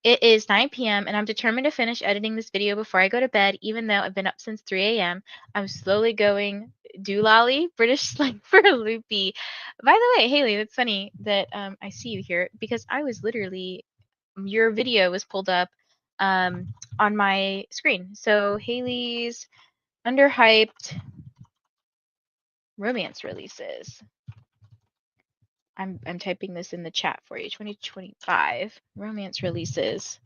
Speaker 1: It is 9 p.m. and I'm determined to finish editing this video before I go to bed, even though I've been up since 3 a.m. I'm slowly going doolally, British slang for loopy. By the way, Haley, it's funny that I see you here because I was literally, your video was pulled up on my screen. So Haley's underhyped romance releases. I'm typing this in the chat for you. 2025 romance releases.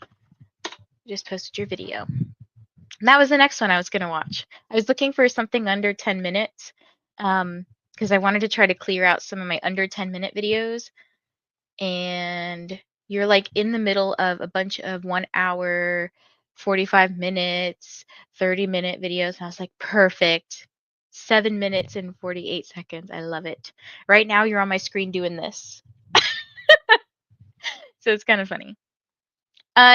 Speaker 1: Just posted your video. And that was the next one I was going to watch. I was looking for something under 10 minutes because I wanted to try to clear out some of my under 10-minute videos. And you're like in the middle of a bunch of 1 hour, 45 minutes, 30-minute videos. And I was like, perfect. 7 minutes and 48 seconds. I love it. Right now, you're on my screen doing this. So it's kind of funny.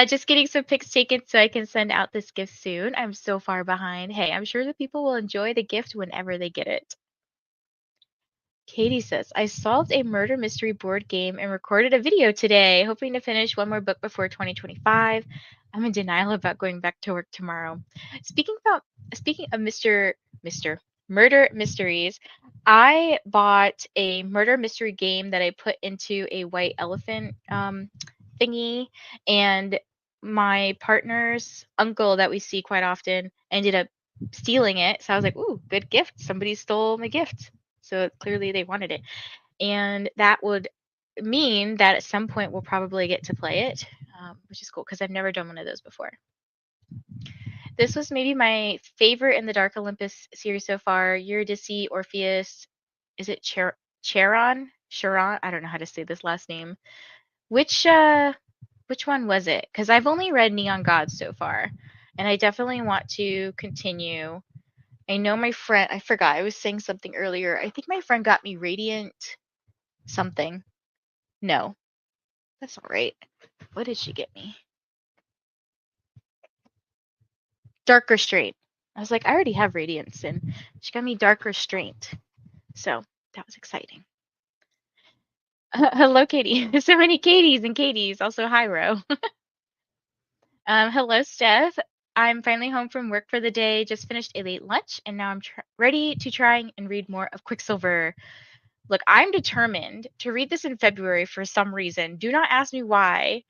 Speaker 1: Just getting some pics taken so I can send out this gift soon. I'm so far behind. Hey, I'm sure the people will enjoy the gift whenever they get it. Katie says, I solved a murder mystery board game and recorded a video today, hoping to finish one more book before 2025. I'm in denial about going back to work tomorrow. Speaking of Mr. Murder Mysteries, I bought a murder mystery game that I put into a white elephant thingy, and my partner's uncle that we see quite often ended up stealing it. So I was like, ooh, good gift. Somebody stole my gift. So clearly they wanted it. And that would mean that at some point we'll probably get to play it, which is cool because I've never done one of those before. This was maybe my favorite in the Dark Olympus series so far. Eurydice, Orpheus, is it Charon? Charon? I don't know how to say this last name. Which one was it? Because I've only read Neon Gods so far, and I definitely want to continue. I know my friend, I forgot, I was saying something earlier. I think my friend got me Radiant something. No, that's not right. What did she get me? Dark Restraint. I was like, I already have Radiance, and she got me Dark Restraint. So that was exciting. Hello, Katie. So many Katies and Katies. Also, hi, Ro. Hello, Steph. I'm finally home from work for the day. Just finished a late lunch, and now I'm ready to try and read more of Quicksilver. Look, I'm determined to read this in February for some reason. Do not ask me why,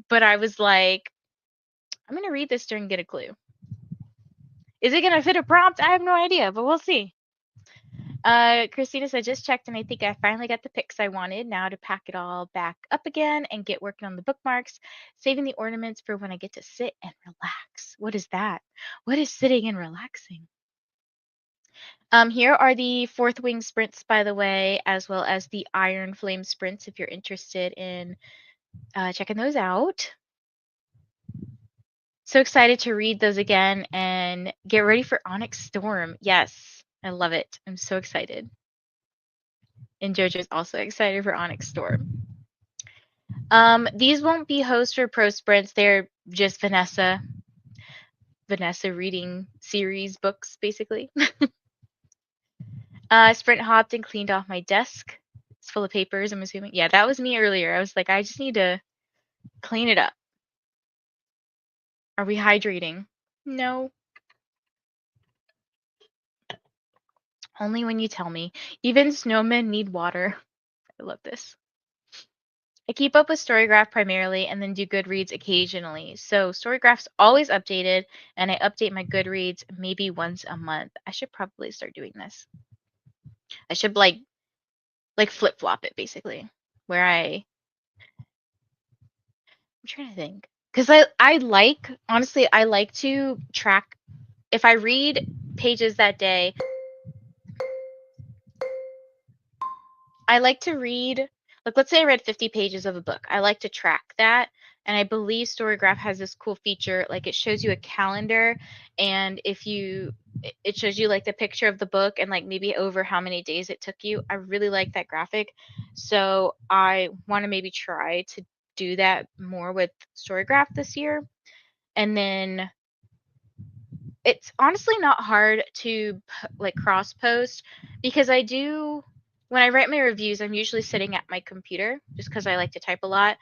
Speaker 1: but I was like, I'm going to read this during Get a Clue. Is it going to fit a prompt? I have no idea, but we'll see. Christina said, just checked, and I think I finally got the pics I wanted. Now to pack it all back up again and get working on the bookmarks, saving the ornaments for when I get to sit and relax. What is that? What is sitting and relaxing? Here are the Fourth Wing sprints, by the way, as well as the Iron Flame sprints if you're interested in checking those out. So excited to read those again and get ready for Onyx Storm. Yes, I love it. I'm so excited. And JoJo's also excited for Onyx Storm. These won't be host or pro sprints. They're just Vanessa reading series books, basically. Sprint hopped and cleaned off my desk. It's full of papers, I'm assuming. Yeah, that was me earlier. I was like, I just need to clean it up. Are we hydrating? No. Only when you tell me. Even snowmen need water. I love this. I keep up with Storygraph primarily and then do Goodreads occasionally. So Storygraph's always updated, and I update my Goodreads maybe once a month. I should probably start doing this. I should like flip-flop it, basically, where I'm trying to think. Because I like, honestly, I like to track, if I read pages that day, I like to read, like, let's say I read 50 pages of a book. I like to track that. And I believe Storygraph has this cool feature, like it shows you a calendar, and if you, it shows you like the picture of the book and like maybe over how many days it took you. I really like that graphic. So I want to maybe try to do that more with Storygraph this year. And then it's honestly not hard to like cross post, because I do, when I write my reviews, I'm usually sitting at my computer just because I like to type a lot.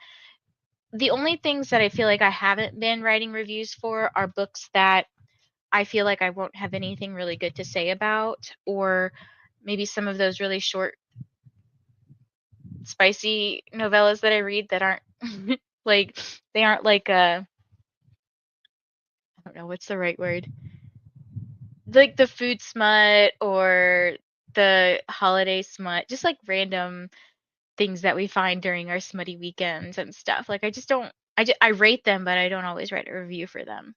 Speaker 1: The only things that I feel like I haven't been writing reviews for are books that I feel like I won't have anything really good to say about, or maybe some of those really short, spicy novellas that I read that aren't like, they aren't like I don't know what's the right word, like the food smut or the holiday smut, just like random things that we find during our smutty weekends and stuff. Like I just don't, I rate them, but I don't always write a review for them.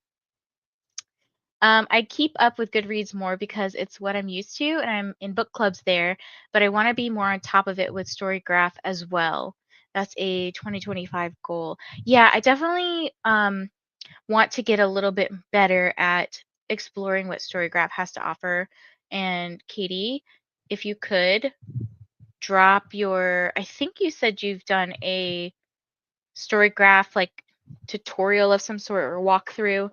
Speaker 1: I keep up with Goodreads more because it's what I'm used to and I'm in book clubs there, but I want to be more on top of it with Storygraph as well. That's a 2025 goal. Yeah, I definitely want to get a little bit better at exploring what Storygraph has to offer. And Katie, if you could drop your, I think you said you've done a Storygraph like tutorial of some sort or walkthrough,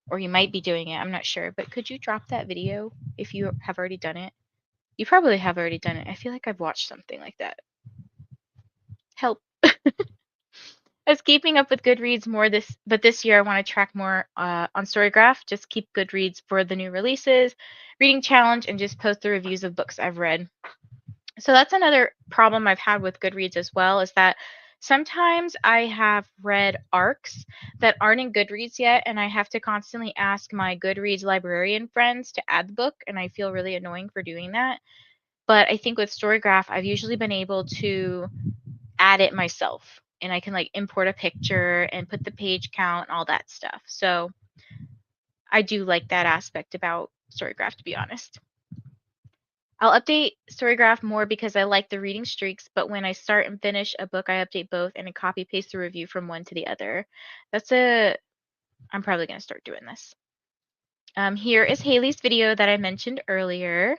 Speaker 1: or you might be doing it. I'm not sure, but could you drop that video if you have already done it? You probably have already done it. I feel like I've watched something like that. Help. I was keeping up with Goodreads more but this year I want to track more on Storygraph. Just keep Goodreads for the new releases, reading challenge, and just post the reviews of books I've read. So that's another problem I've had with Goodreads as well, is that sometimes I have read arcs that aren't in Goodreads yet, and I have to constantly ask my Goodreads librarian friends to add the book, and I feel really annoying for doing that. But I think with Storygraph, I've usually been able to add it myself, and I can like import a picture and put the page count and all that stuff. So I do like that aspect about Storygraph, to be honest. I'll update Storygraph more because I like the reading streaks, but when I start and finish a book, I update both and I copy paste the review from one to the other. I'm probably going to start doing this. Here is Haley's video that I mentioned earlier.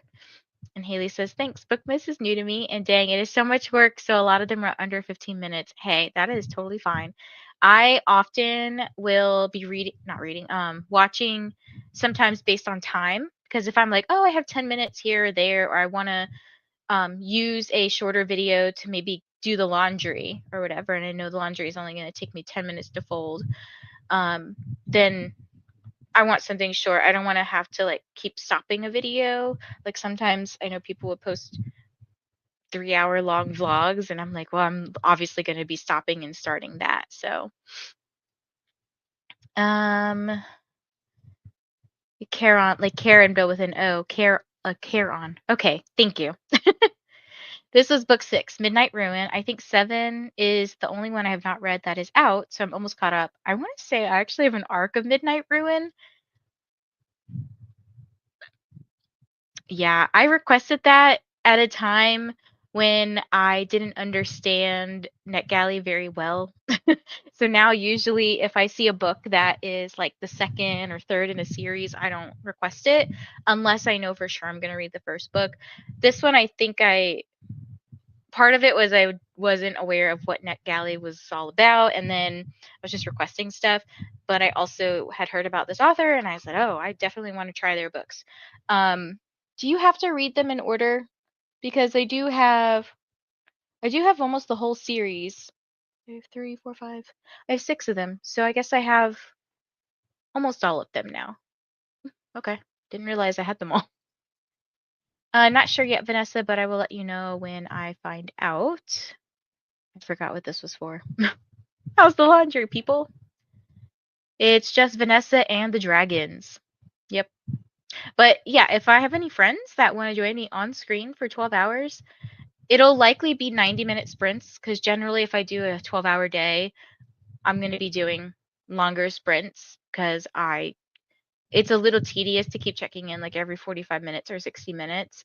Speaker 1: And Haley says, thanks, Bookmas is new to me, and dang, it is so much work, so a lot of them are under 15 minutes. Hey, that is totally fine. I often will be watching sometimes based on time, because if I'm like, oh, I have 10 minutes here or there, or I want to use a shorter video to maybe do the laundry or whatever, and I know the laundry is only going to take me 10 minutes to fold, then I want something short. I don't want to have to like keep stopping a video. Like sometimes I know people would post 3-hour long vlogs, and I'm like, well, I'm obviously going to be stopping and starting that. So, Caron, like Karen, but with an O, Caron. Okay, thank you. This was book 6, Midnight Ruin. I think 7 is the only one I have not read that is out, so I'm almost caught up. I want to say I actually have an arc of Midnight Ruin. Yeah, I requested that at a time when I didn't understand NetGalley very well. So now usually if I see a book that is like the second or third in a series, I don't request it unless I know for sure I'm going to read the first book. This one, I think part of it was I wasn't aware of what NetGalley was all about, and then I was just requesting stuff. But I also had heard about this author, and I said, oh, I definitely want to try their books. Do you have to read them in order? Because I do have almost the whole series. I have 3, 4, 5. I have 6 of them, so I guess I have almost all of them now. Okay, didn't realize I had them all. Not sure yet, Vanessa, but I will let you know when I find out. I forgot what this was for. How's the laundry, people? It's just Vanessa and the dragons. Yep. But yeah, if I have any friends that want to join me on screen for 12 hours, it'll likely be 90-minute sprints, because generally if I do a 12-hour day, I'm going to be doing longer sprints because it's a little tedious to keep checking in like every 45 minutes or 60 minutes.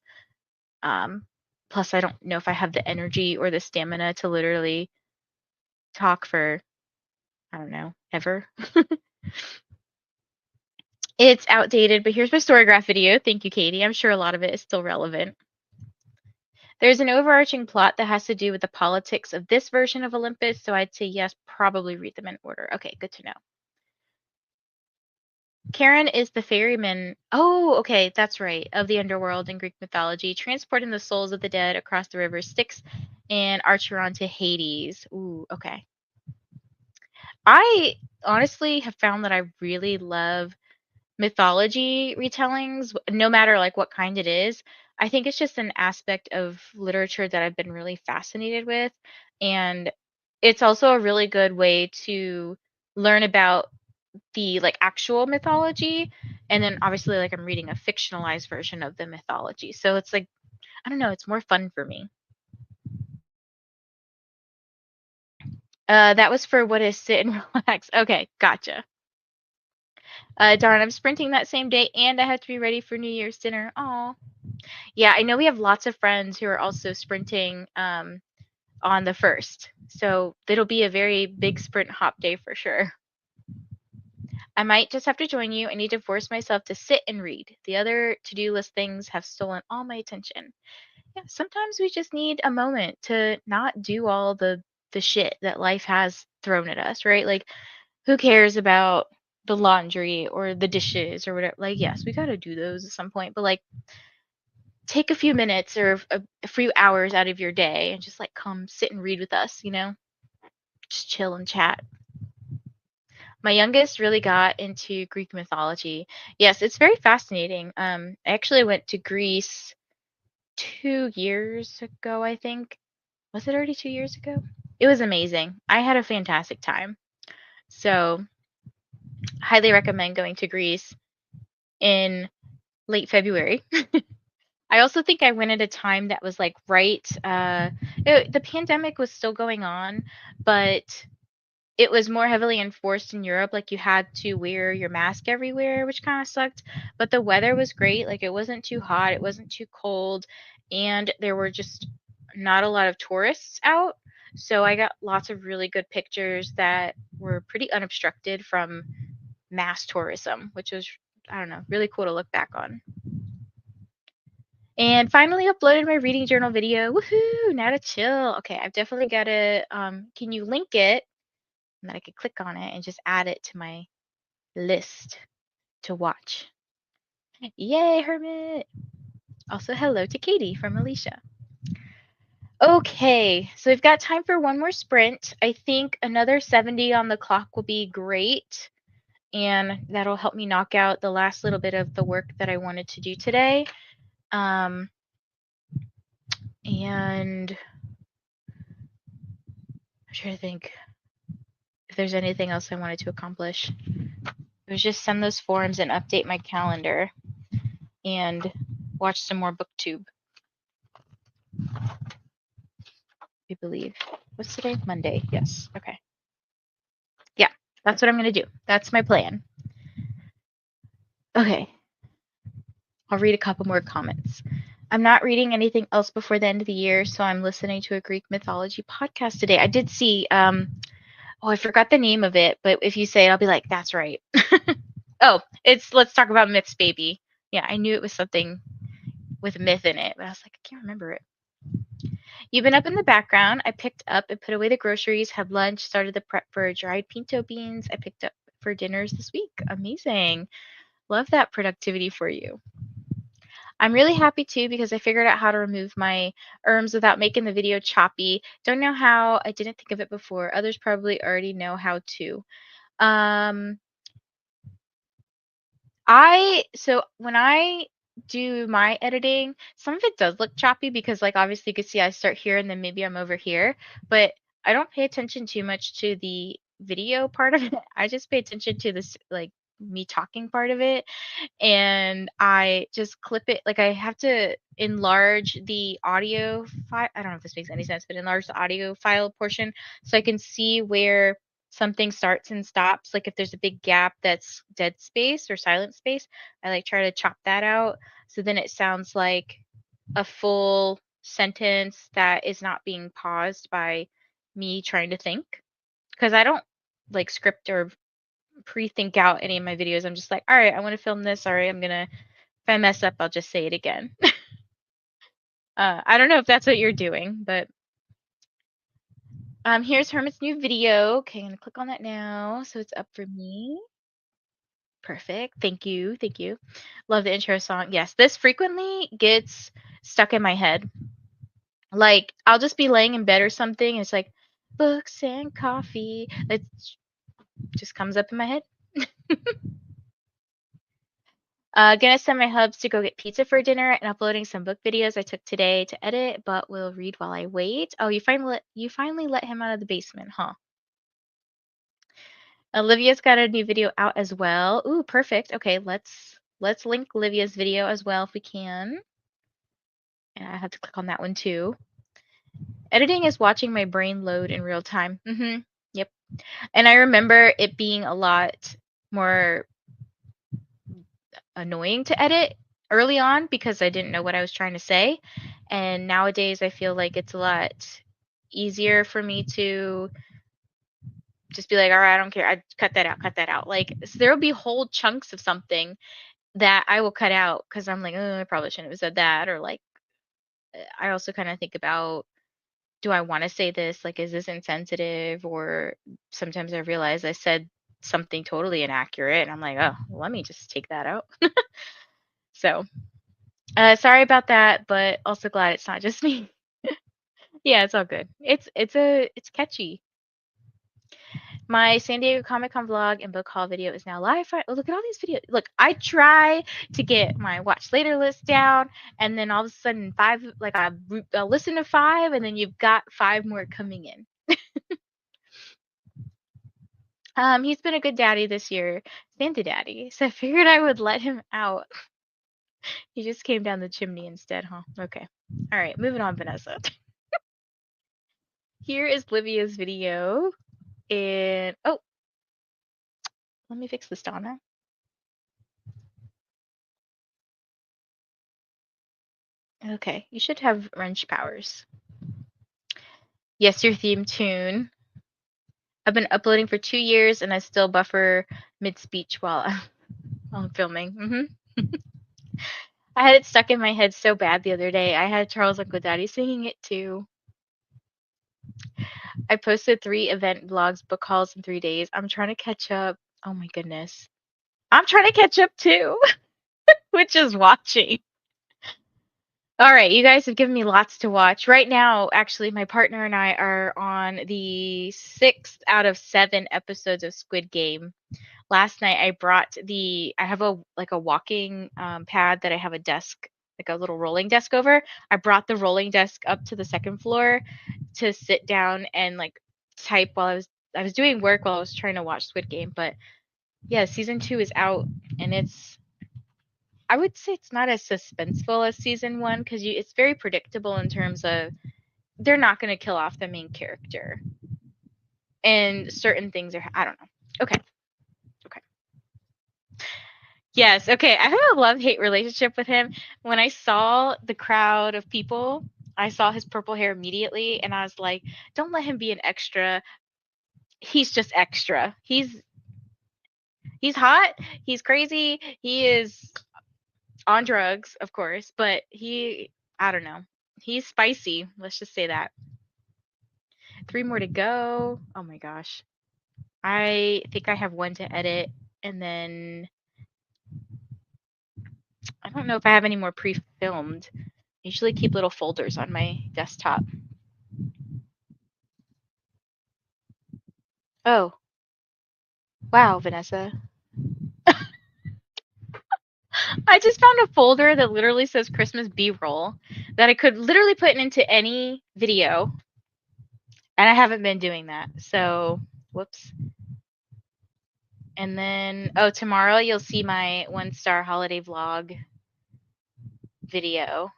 Speaker 1: Plus, I don't know if I have the energy or the stamina to literally talk for, I don't know, ever. It's outdated, but here's my storygraph video. Thank you, Katie. I'm sure a lot of it is still relevant. There's an overarching plot that has to do with the politics of this version of Olympus, so I'd say yes, probably read them in order. Okay, good to know. Charon is the ferryman. Oh, okay, that's right. Of the underworld in Greek mythology, transporting the souls of the dead across the river Styx and Acheron to Hades. Ooh, okay. I honestly have found that I really love mythology retellings, no matter like what kind it is. I think it's just an aspect of literature that I've been really fascinated with, and it's also a really good way to learn about the like actual mythology, and then obviously like I'm reading a fictionalized version of the mythology. So it's like, I don't know, it's more fun for me. That was for what is sit and relax. Okay, gotcha. Darn, I'm sprinting that same day and I have to be ready for New Year's dinner. Oh, yeah, I know we have lots of friends who are also sprinting on the 1st. So it'll be a very big sprint hop day for sure. I might just have to join you. I need to force myself to sit and read. The other to-do list things have stolen all my attention. Yeah, sometimes we just need a moment to not do all the shit that life has thrown at us, right? Like, who cares about the laundry or the dishes or whatever? Like, yes, we got to do those at some point, but like take a few minutes or a few hours out of your day and just like come sit and read with us, just chill and chat. My youngest really got into Greek mythology. Yes, it's very fascinating. I actually went to Greece 2 years ago, I think. Was it already 2 years ago? It was amazing. I had a fantastic time. So, highly recommend going to Greece in late February. I also think I went at a time that was like right. The pandemic was still going on, but it was more heavily enforced in Europe. Like you had to wear your mask everywhere, which kind of sucked. But the weather was great. Like it wasn't too hot, it wasn't too cold, and there were just not a lot of tourists out. So I got lots of really good pictures that were pretty unobstructed from mass tourism, which was, I don't know, really cool to look back on. And finally uploaded my reading journal video. Woohoo! Now to chill. Okay, I've definitely got to. Can you link it? And then I could click on it and just add it to my list to watch. Yay, Hermit! Also, hello to Katie from Alicia. Okay, so we've got time for one more sprint. I think another 70 on the clock will be great, and that'll help me knock out the last little bit of the work that I wanted to do today. And I'm trying to think if there's anything else I wanted to accomplish. It was just send those forms and update my calendar and watch some more booktube. I believe. What's today? Monday. Yes. Okay. Yeah, that's what I'm going to do. That's my plan. Okay. I'll read a couple more comments. I'm not reading anything else before the end of the year, so I'm listening to a Greek mythology podcast today. I did see, I forgot the name of it, but if you say it, I'll be like, that's right. Oh, it's Let's Talk About Myths, Baby. Yeah, I knew it was something with myth in it, but I was like, I can't remember it. You've been up in the background. I picked up and put away the groceries, had lunch, started the prep for dried pinto beans I picked up for dinners this week. Amazing. Love that productivity for you. I'm really happy too because I figured out how to remove my erms without making the video choppy. Don't know how. I didn't think of it before. Others probably already know how to. So when I do my editing, some of it does look choppy because like obviously you can see I start here and then maybe I'm over here, but I don't pay attention too much to the video part of it. I just pay attention to this like me talking part of it, and I just clip it. Like I have to enlarge the audio file. I don't know if this makes any sense, but enlarge the audio file portion so I can see where something starts and stops. Like if there's a big gap that's dead space or silent space, I like try to chop that out so then it sounds like a full sentence that is not being paused by me trying to think. Because I don't like script or pre-think out any of my videos. I'm just like, all right, I want to film this. All right, if I mess up, I'll just say it again. I don't know if that's what you're doing, but here's Hermit's new video. Okay, I'm gonna click on that now, so it's up for me. Perfect. Thank you. Thank you. Love the intro song. Yes, this frequently gets stuck in my head. Like, I'll just be laying in bed or something, and it's like, books and coffee. It just comes up in my head. Gonna send my hubs to go get pizza for dinner and uploading some book videos I took today to edit, but will read while I wait. Oh, you finally let him out of the basement, huh? Olivia's got a new video out as well. Ooh, perfect. Okay, let's link Olivia's video as well if we can. And I have to click on that one too. Editing is watching my brain load in real time. Yep. And I remember it being a lot more annoying to edit early on because I didn't know what I was trying to say. And nowadays I feel like it's a lot easier for me to just be like, all right, I don't care. I cut that out. Like, so there will be whole chunks of something that I will cut out because I'm like, oh, I probably shouldn't have said that. Or like, I also kind of think about, do I want to say this? Like, is this insensitive? Or sometimes I realize I said something totally inaccurate and I'm like, oh, let me just take that out. So, sorry about that, but also glad it's not just me. Yeah, it's all good. It's catchy. My San Diego Comic Con vlog and book haul video is now live. Oh, look at all these videos. Look, I try to get my watch later list down, and then all of a sudden I'll listen to 5, and then you've got 5 more coming in. He's been a good daddy this year, Santa Daddy. So I figured I would let him out. He just came down the chimney instead, huh? Okay. All right, moving on, Vanessa. Here is Livia's video. And oh, let me fix this, Donna. Okay, you should have wrench powers. Yes, your theme tune. I've been uploading for 2 years and I still buffer mid-speech while I'm filming. I had it stuck in my head so bad the other day. I had Charles Uncle Daddy singing it too. I posted 3 event vlogs, book hauls in 3 days. I'm trying to catch up. Oh my goodness. I'm trying to catch up too, which is watching. All right, you guys have given me lots to watch. Right now, actually, my partner and I are on the 6th out of 7 episodes of Squid Game. Last night I have a walking pad that I have a desk, like a little rolling desk over. I brought the rolling desk up to the 2nd floor to sit down and like type while I was doing work while I was trying to watch Squid Game. But yeah, season 2 is out and I would say it's not as suspenseful as season 1 because it's very predictable in terms of they're not going to kill off the main character. And certain things are, I don't know. Okay. Yes, okay. I have a love-hate relationship with him. When I saw the crowd of people, I saw his purple hair immediately and I was like, don't let him be an extra. He's just extra. He's hot, he's crazy, he is on drugs, of course, but I don't know. He's spicy. Let's just say that. 3 more to go. Oh my gosh. I think I have 1 to edit and then I don't know if I have any more pre-filmed. I usually keep little folders on my desktop. Oh, wow, Vanessa. I just found a folder that literally says Christmas B-roll that I could literally put into any video. And I haven't been doing that. So, whoops. And then, tomorrow you'll see my 1-star holiday vlog video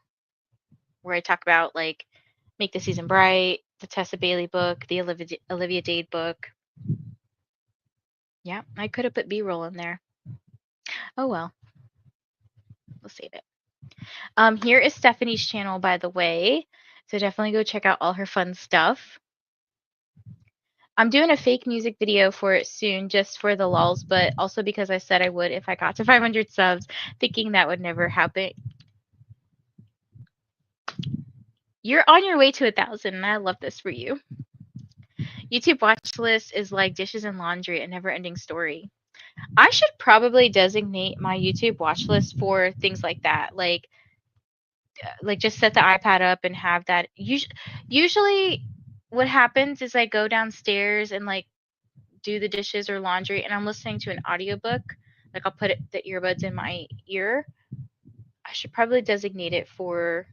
Speaker 1: where I talk about like Make the Season Bright, the Tessa Bailey book, the Olivia Dade book. Yeah, I could have put B-roll in there. Oh well. We'll save it. Here is Stephanie's channel, by the way. So definitely go check out all her fun stuff. I'm doing a fake music video for it soon, just for the lulz, but also because I said I would if I got to 500 subs, thinking that would never happen. You're on your way to 1,000, and I love this for you. YouTube watch list is like dishes and laundry, a never-ending story. I should probably designate my YouTube watch list for things like that, like just set the iPad up and have that. Usually, what happens is I go downstairs and like do the dishes or laundry, and I'm listening to an audiobook. Like I'll put the earbuds in my ear. I should probably designate it for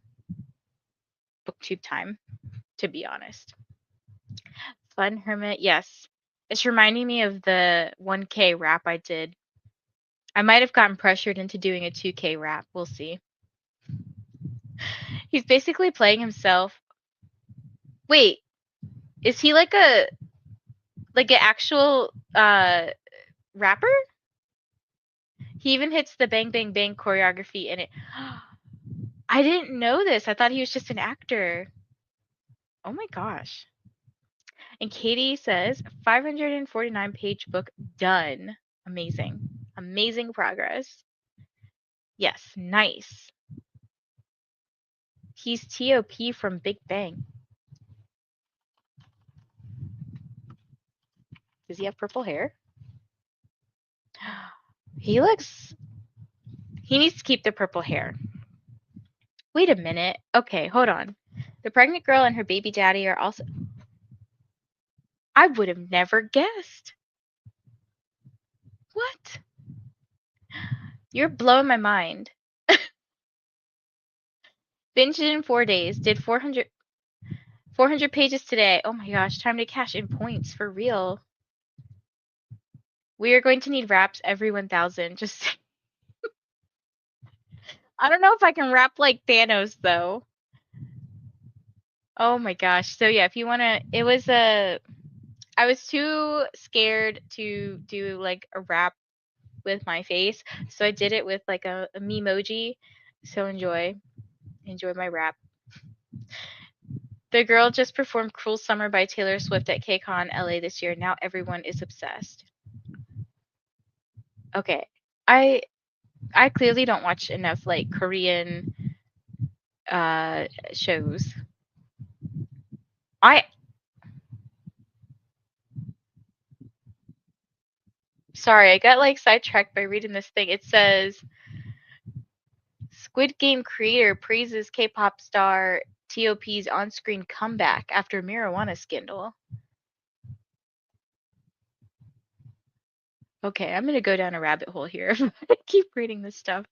Speaker 1: booktube time, to be honest. Fun Hermit, yes. It's reminding me of the 1K rap I did. I might have gotten pressured into doing a 2K rap. We'll see. He's basically playing himself. Wait, is he like an actual rapper? He even hits the bang bang bang choreography in it. I didn't know this. I thought he was just an actor. Oh my gosh. And Katie says 549 page book done. Amazing. Amazing progress. Yes, nice. He's T.O.P. from Big Bang. Does he have purple hair? He needs to keep the purple hair. Wait a minute. Okay, hold on. The pregnant girl and her baby daddy are also. I would have never guessed. What? You're blowing my mind. Binged it in 4 days. Did 400 pages today. Oh my gosh, time to cash in points for real. We are going to need raps every 1,000. Just I don't know if I can rap like Thanos though. Oh my gosh. So yeah, if you want to, I was too scared to do like a rap with my face, so I did it with like a memoji. So enjoy my rap. The girl just performed Cruel Summer by Taylor Swift at KCON LA this year. Now everyone is obsessed. Okay. I clearly don't watch enough like Korean shows. Sorry, I got like sidetracked by reading this thing. It says Squid Game creator praises K-pop star T.O.P.'s on-screen comeback after marijuana scandal. Okay, I'm gonna go down a rabbit hole here if I keep reading this stuff.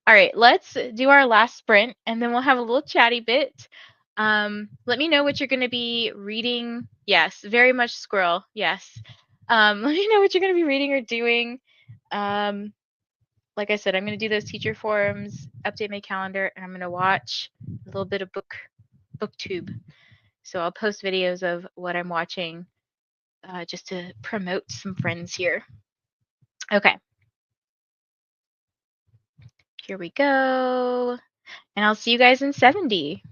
Speaker 1: All right, let's do our last sprint, and then we'll have a little chatty bit. Let me know what you're gonna be reading. Yes, very much squirrel. Yes. Let me know what you're gonna be reading or doing. Like I said, I'm gonna do those teacher forums, update my calendar, and I'm gonna watch a little bit of booktube. So I'll post videos of what I'm watching just to promote some friends here. Okay. Here we go. And I'll see you guys in 70.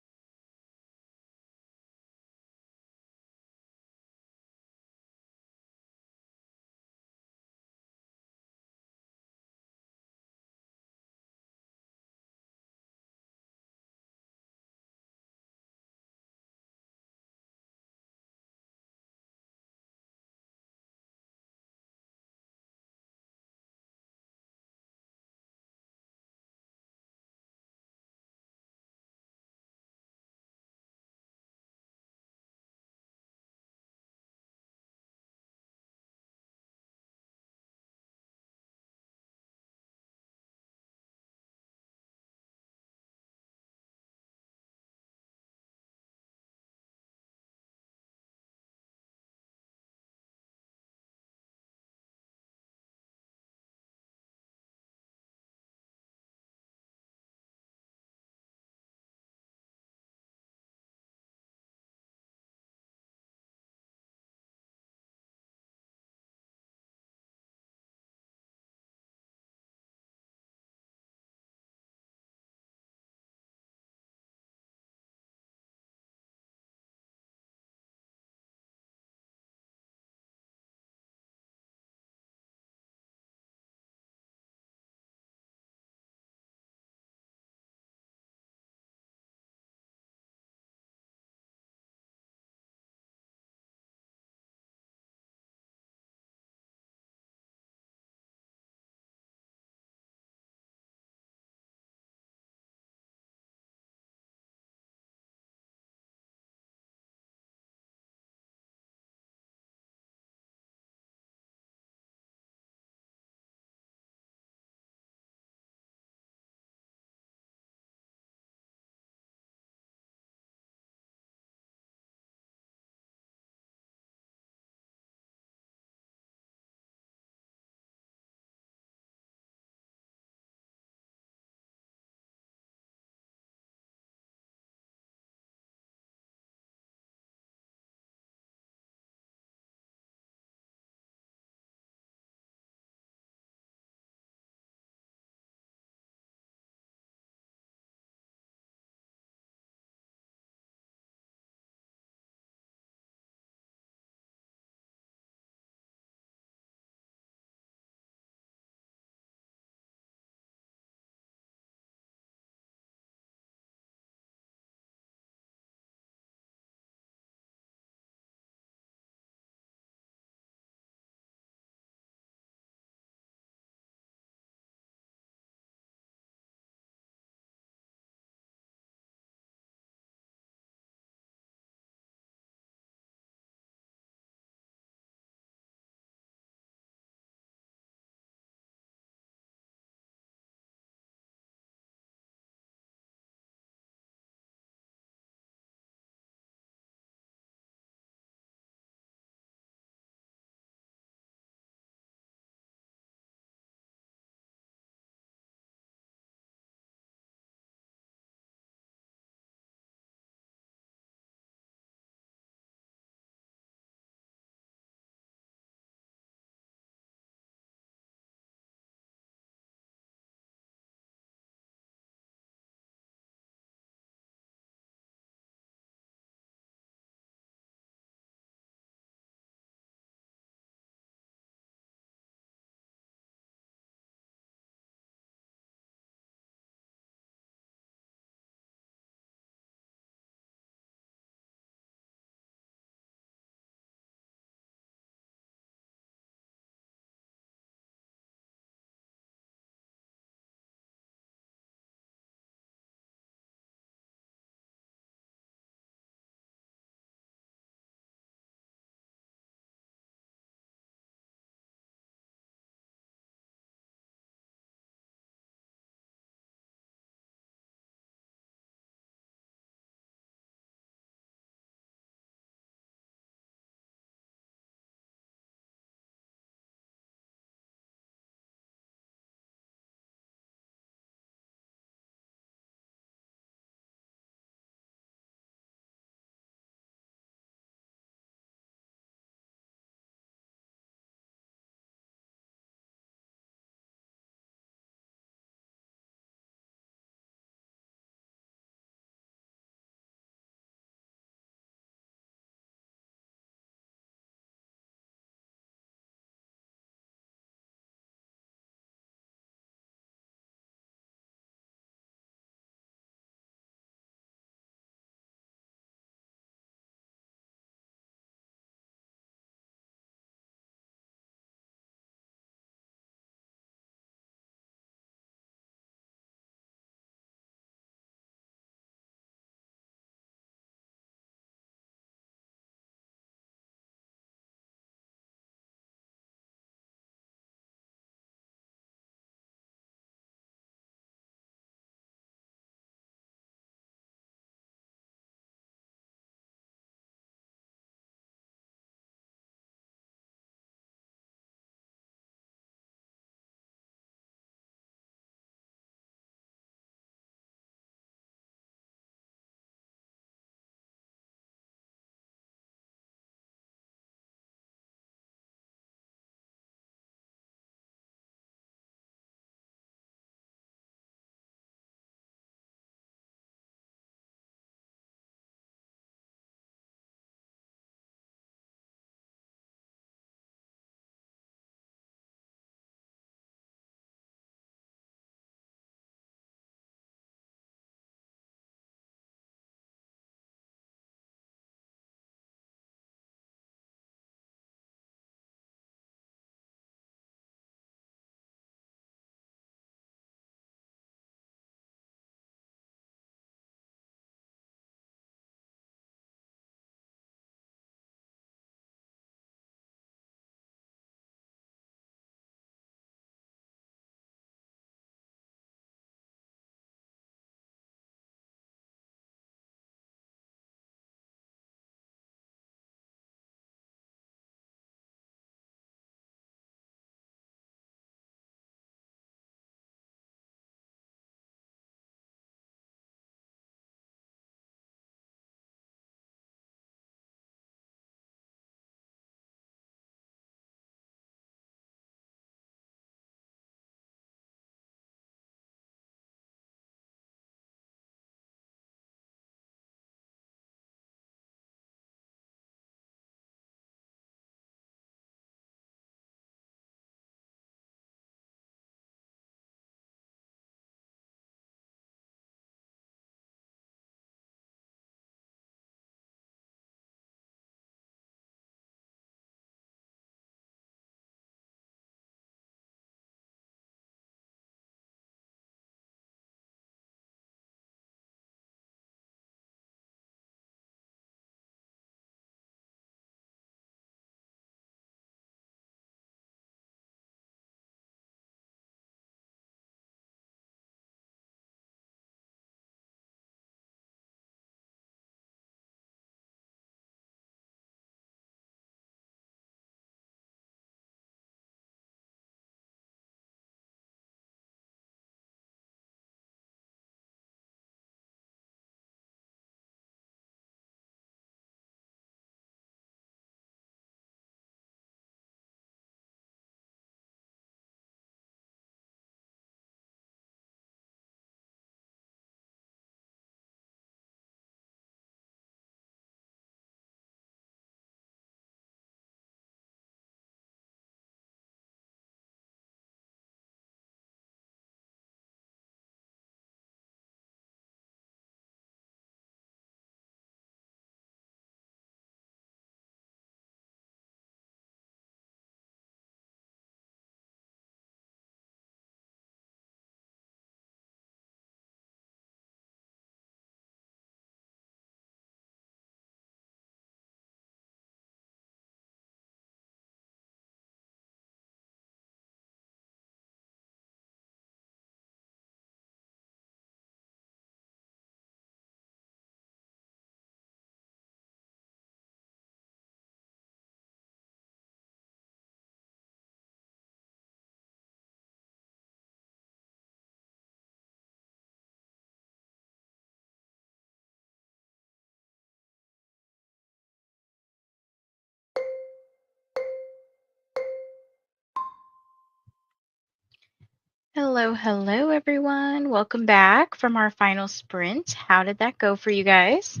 Speaker 1: Hello, hello, everyone. Welcome back from our final sprint. How did that go for you guys?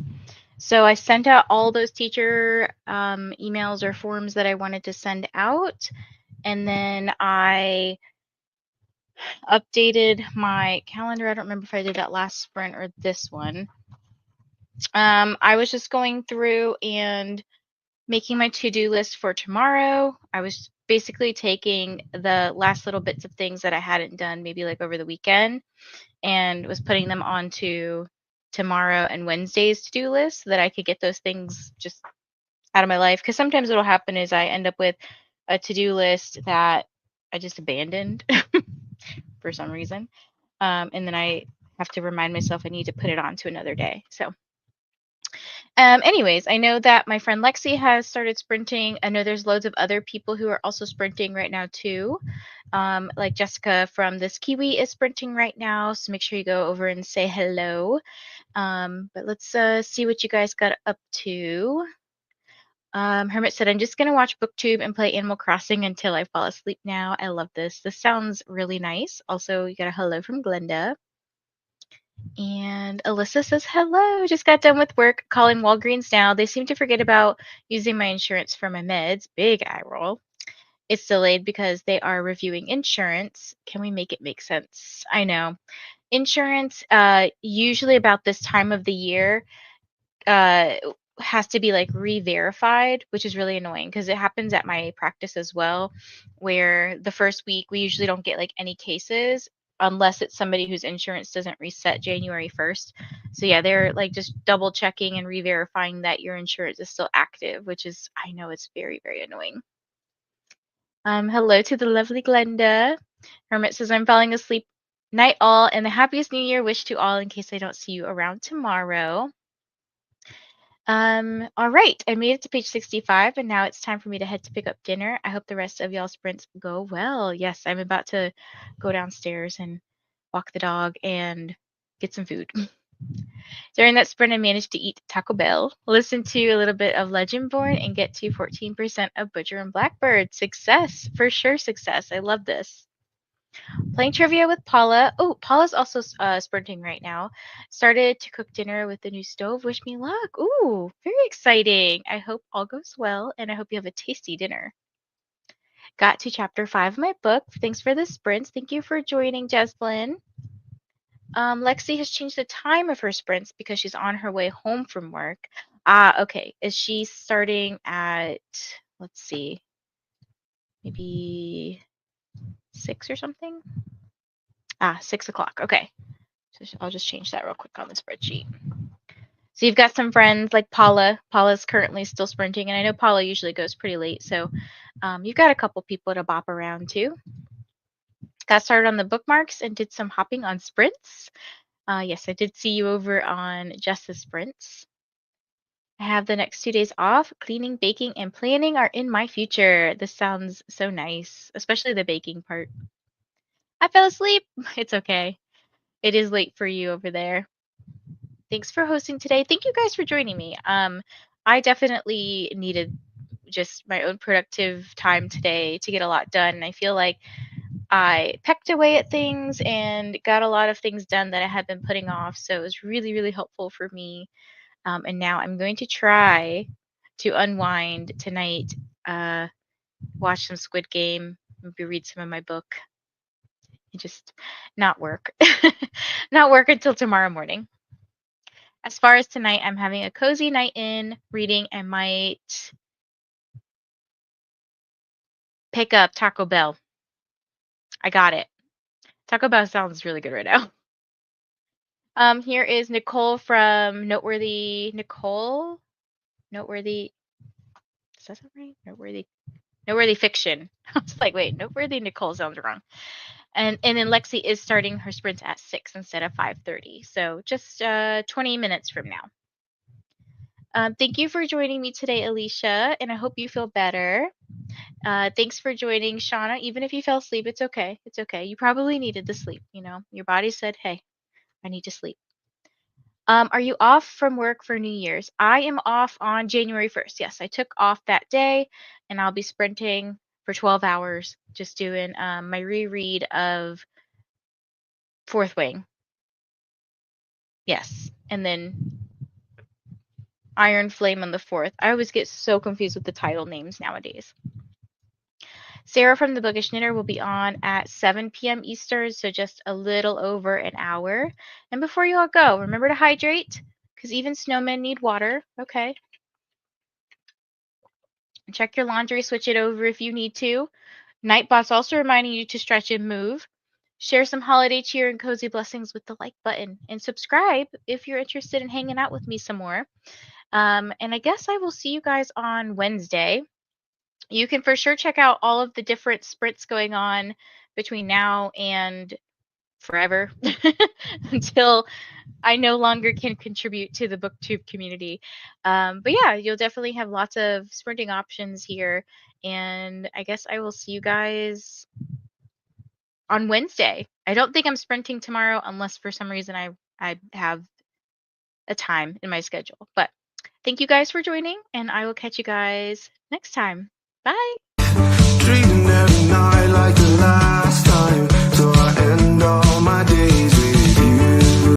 Speaker 1: So I sent out all those teacher emails or forms that I wanted to send out, and then I updated my calendar. I don't remember if I did that last sprint or this one. I was just going through and making my to-do list for tomorrow. I was basically taking the last little bits of things that I hadn't done, maybe like over the weekend, and was putting them onto tomorrow and Wednesday's to-do list so that I could get those things just out of my life. Because sometimes what'll happen is I end up with a to-do list that I just abandoned for some reason. And then I have to remind myself I need to put it on to another day. So anyways, I know that my friend Lexi has started sprinting. I know there's loads of other people who are also sprinting right now too. Like Jessica from This Kiwi is sprinting right now, so make sure you go over and say hello. But let's see what you guys got up to. Hermit said, I'm just going to watch BookTube and play Animal Crossing until I fall asleep now. I love this. This sounds really nice. Also, you got a hello from Glenda. And Alyssa says, hello, just got done with work, calling Walgreens now. They seem to forget about using my insurance for my meds. Big eye roll. It's delayed because they are reviewing insurance. Can we make it make sense? I know. Insurance, usually about this time of the year, uh, has to be like re-verified, which is really annoying because it happens at my practice as well, where the first week we usually don't get like any cases unless it's somebody whose insurance doesn't reset January 1st. So yeah, they're like just double checking and re-verifying that your insurance is still active, which is, I know, it's very, very annoying. Hello to the lovely Glenda. Hermit says, I'm falling asleep. Night all, and the happiest new year wish to all in case I don't see you around tomorrow. All right, I made it to page 65, and now it's time for me to head to pick up dinner. I hope the rest of y'all sprints go well. Yes, I'm about to go downstairs and walk the dog and get some food. During that sprint, I managed to eat Taco Bell, listen to a little bit of Legendborn, and get to 14% of Butcher and Blackbird. Success, for sure, success. I love this. Playing trivia with Paula. Oh, Paula's also sprinting right now. Started to cook dinner with the new stove. Wish me luck. Ooh, very exciting. I hope all goes well, and I hope you have a tasty dinner. Got to chapter 5 of my book. Thanks for the sprints. Thank you for joining, Jesslyn. Lexi has changed the time of her sprints because she's on her way home from work. Ah, okay. Is she starting at, let's see, maybe 6 or something? 6 o'clock. Okay. So I'll just change that real quick on the spreadsheet. So you've got some friends like Paula. Paula's currently still sprinting, and I know Paula usually goes pretty late. So you've got a couple people to bop around too. Got started on the bookmarks and did some hopping on sprints. Yes, I did see you over on Just the Sprints. I have the next 2 days off. Cleaning, baking, and planning are in my future. This sounds so nice, especially the baking part. I fell asleep. It's okay. It is late for you over there. Thanks for hosting today. Thank you guys for joining me. I definitely needed just my own productive time today to get a lot done. And I feel like I pecked away at things and got a lot of things done that I had been putting off. So it was really, really helpful for me. And now I'm going to try to unwind tonight, watch some Squid Game, maybe read some of my book, and just not work. Not work until tomorrow morning. As far as tonight, I'm having a cozy night in reading. I might pick up Taco Bell. I got it. Taco Bell sounds really good right now. Here is Nicole from Noteworthy. Nicole, Noteworthy. Is that right? Noteworthy Fiction. I was like, wait, Noteworthy Nicole sounds wrong. And then Lexi is starting her sprints at 6 instead of 5:30. So just 20 minutes from now. Thank you for joining me today, Alicia, and I hope you feel better. Thanks for joining, Shauna. Even if you fell asleep, it's okay. It's okay. You probably needed the sleep. You know, your body said, "Hey, I need to sleep." Are you off from work for New Year's? I am off on January 1st. Yes, I took off that day, and I'll be sprinting for 12 hours, just doing my reread of Fourth wing. Yes. And then Iron Flame on the fourth. I always get so confused with the title names nowadays. Sarah from the Bookish Knitter will be on at 7 p.m. Eastern, so just a little over an hour. And before you all go, remember to hydrate, because even snowmen need water. Okay. Check your laundry, switch it over if you need to. Nightbot's also reminding you to stretch and move. Share some holiday cheer and cozy blessings with the like button. And subscribe if you're interested in hanging out with me some more. And I guess I will see you guys on Wednesday. You can for sure check out all of the different sprints going on between now and forever until I no longer can contribute to the booktube community. But yeah, you'll definitely have lots of sprinting options here. And I guess I will see you guys on Wednesday. I don't think I'm sprinting tomorrow unless for some reason I have a time in my schedule. But thank you guys for joining, and I will catch you guys next time. Bye.
Speaker 2: Treating every night like the last time, so I end all my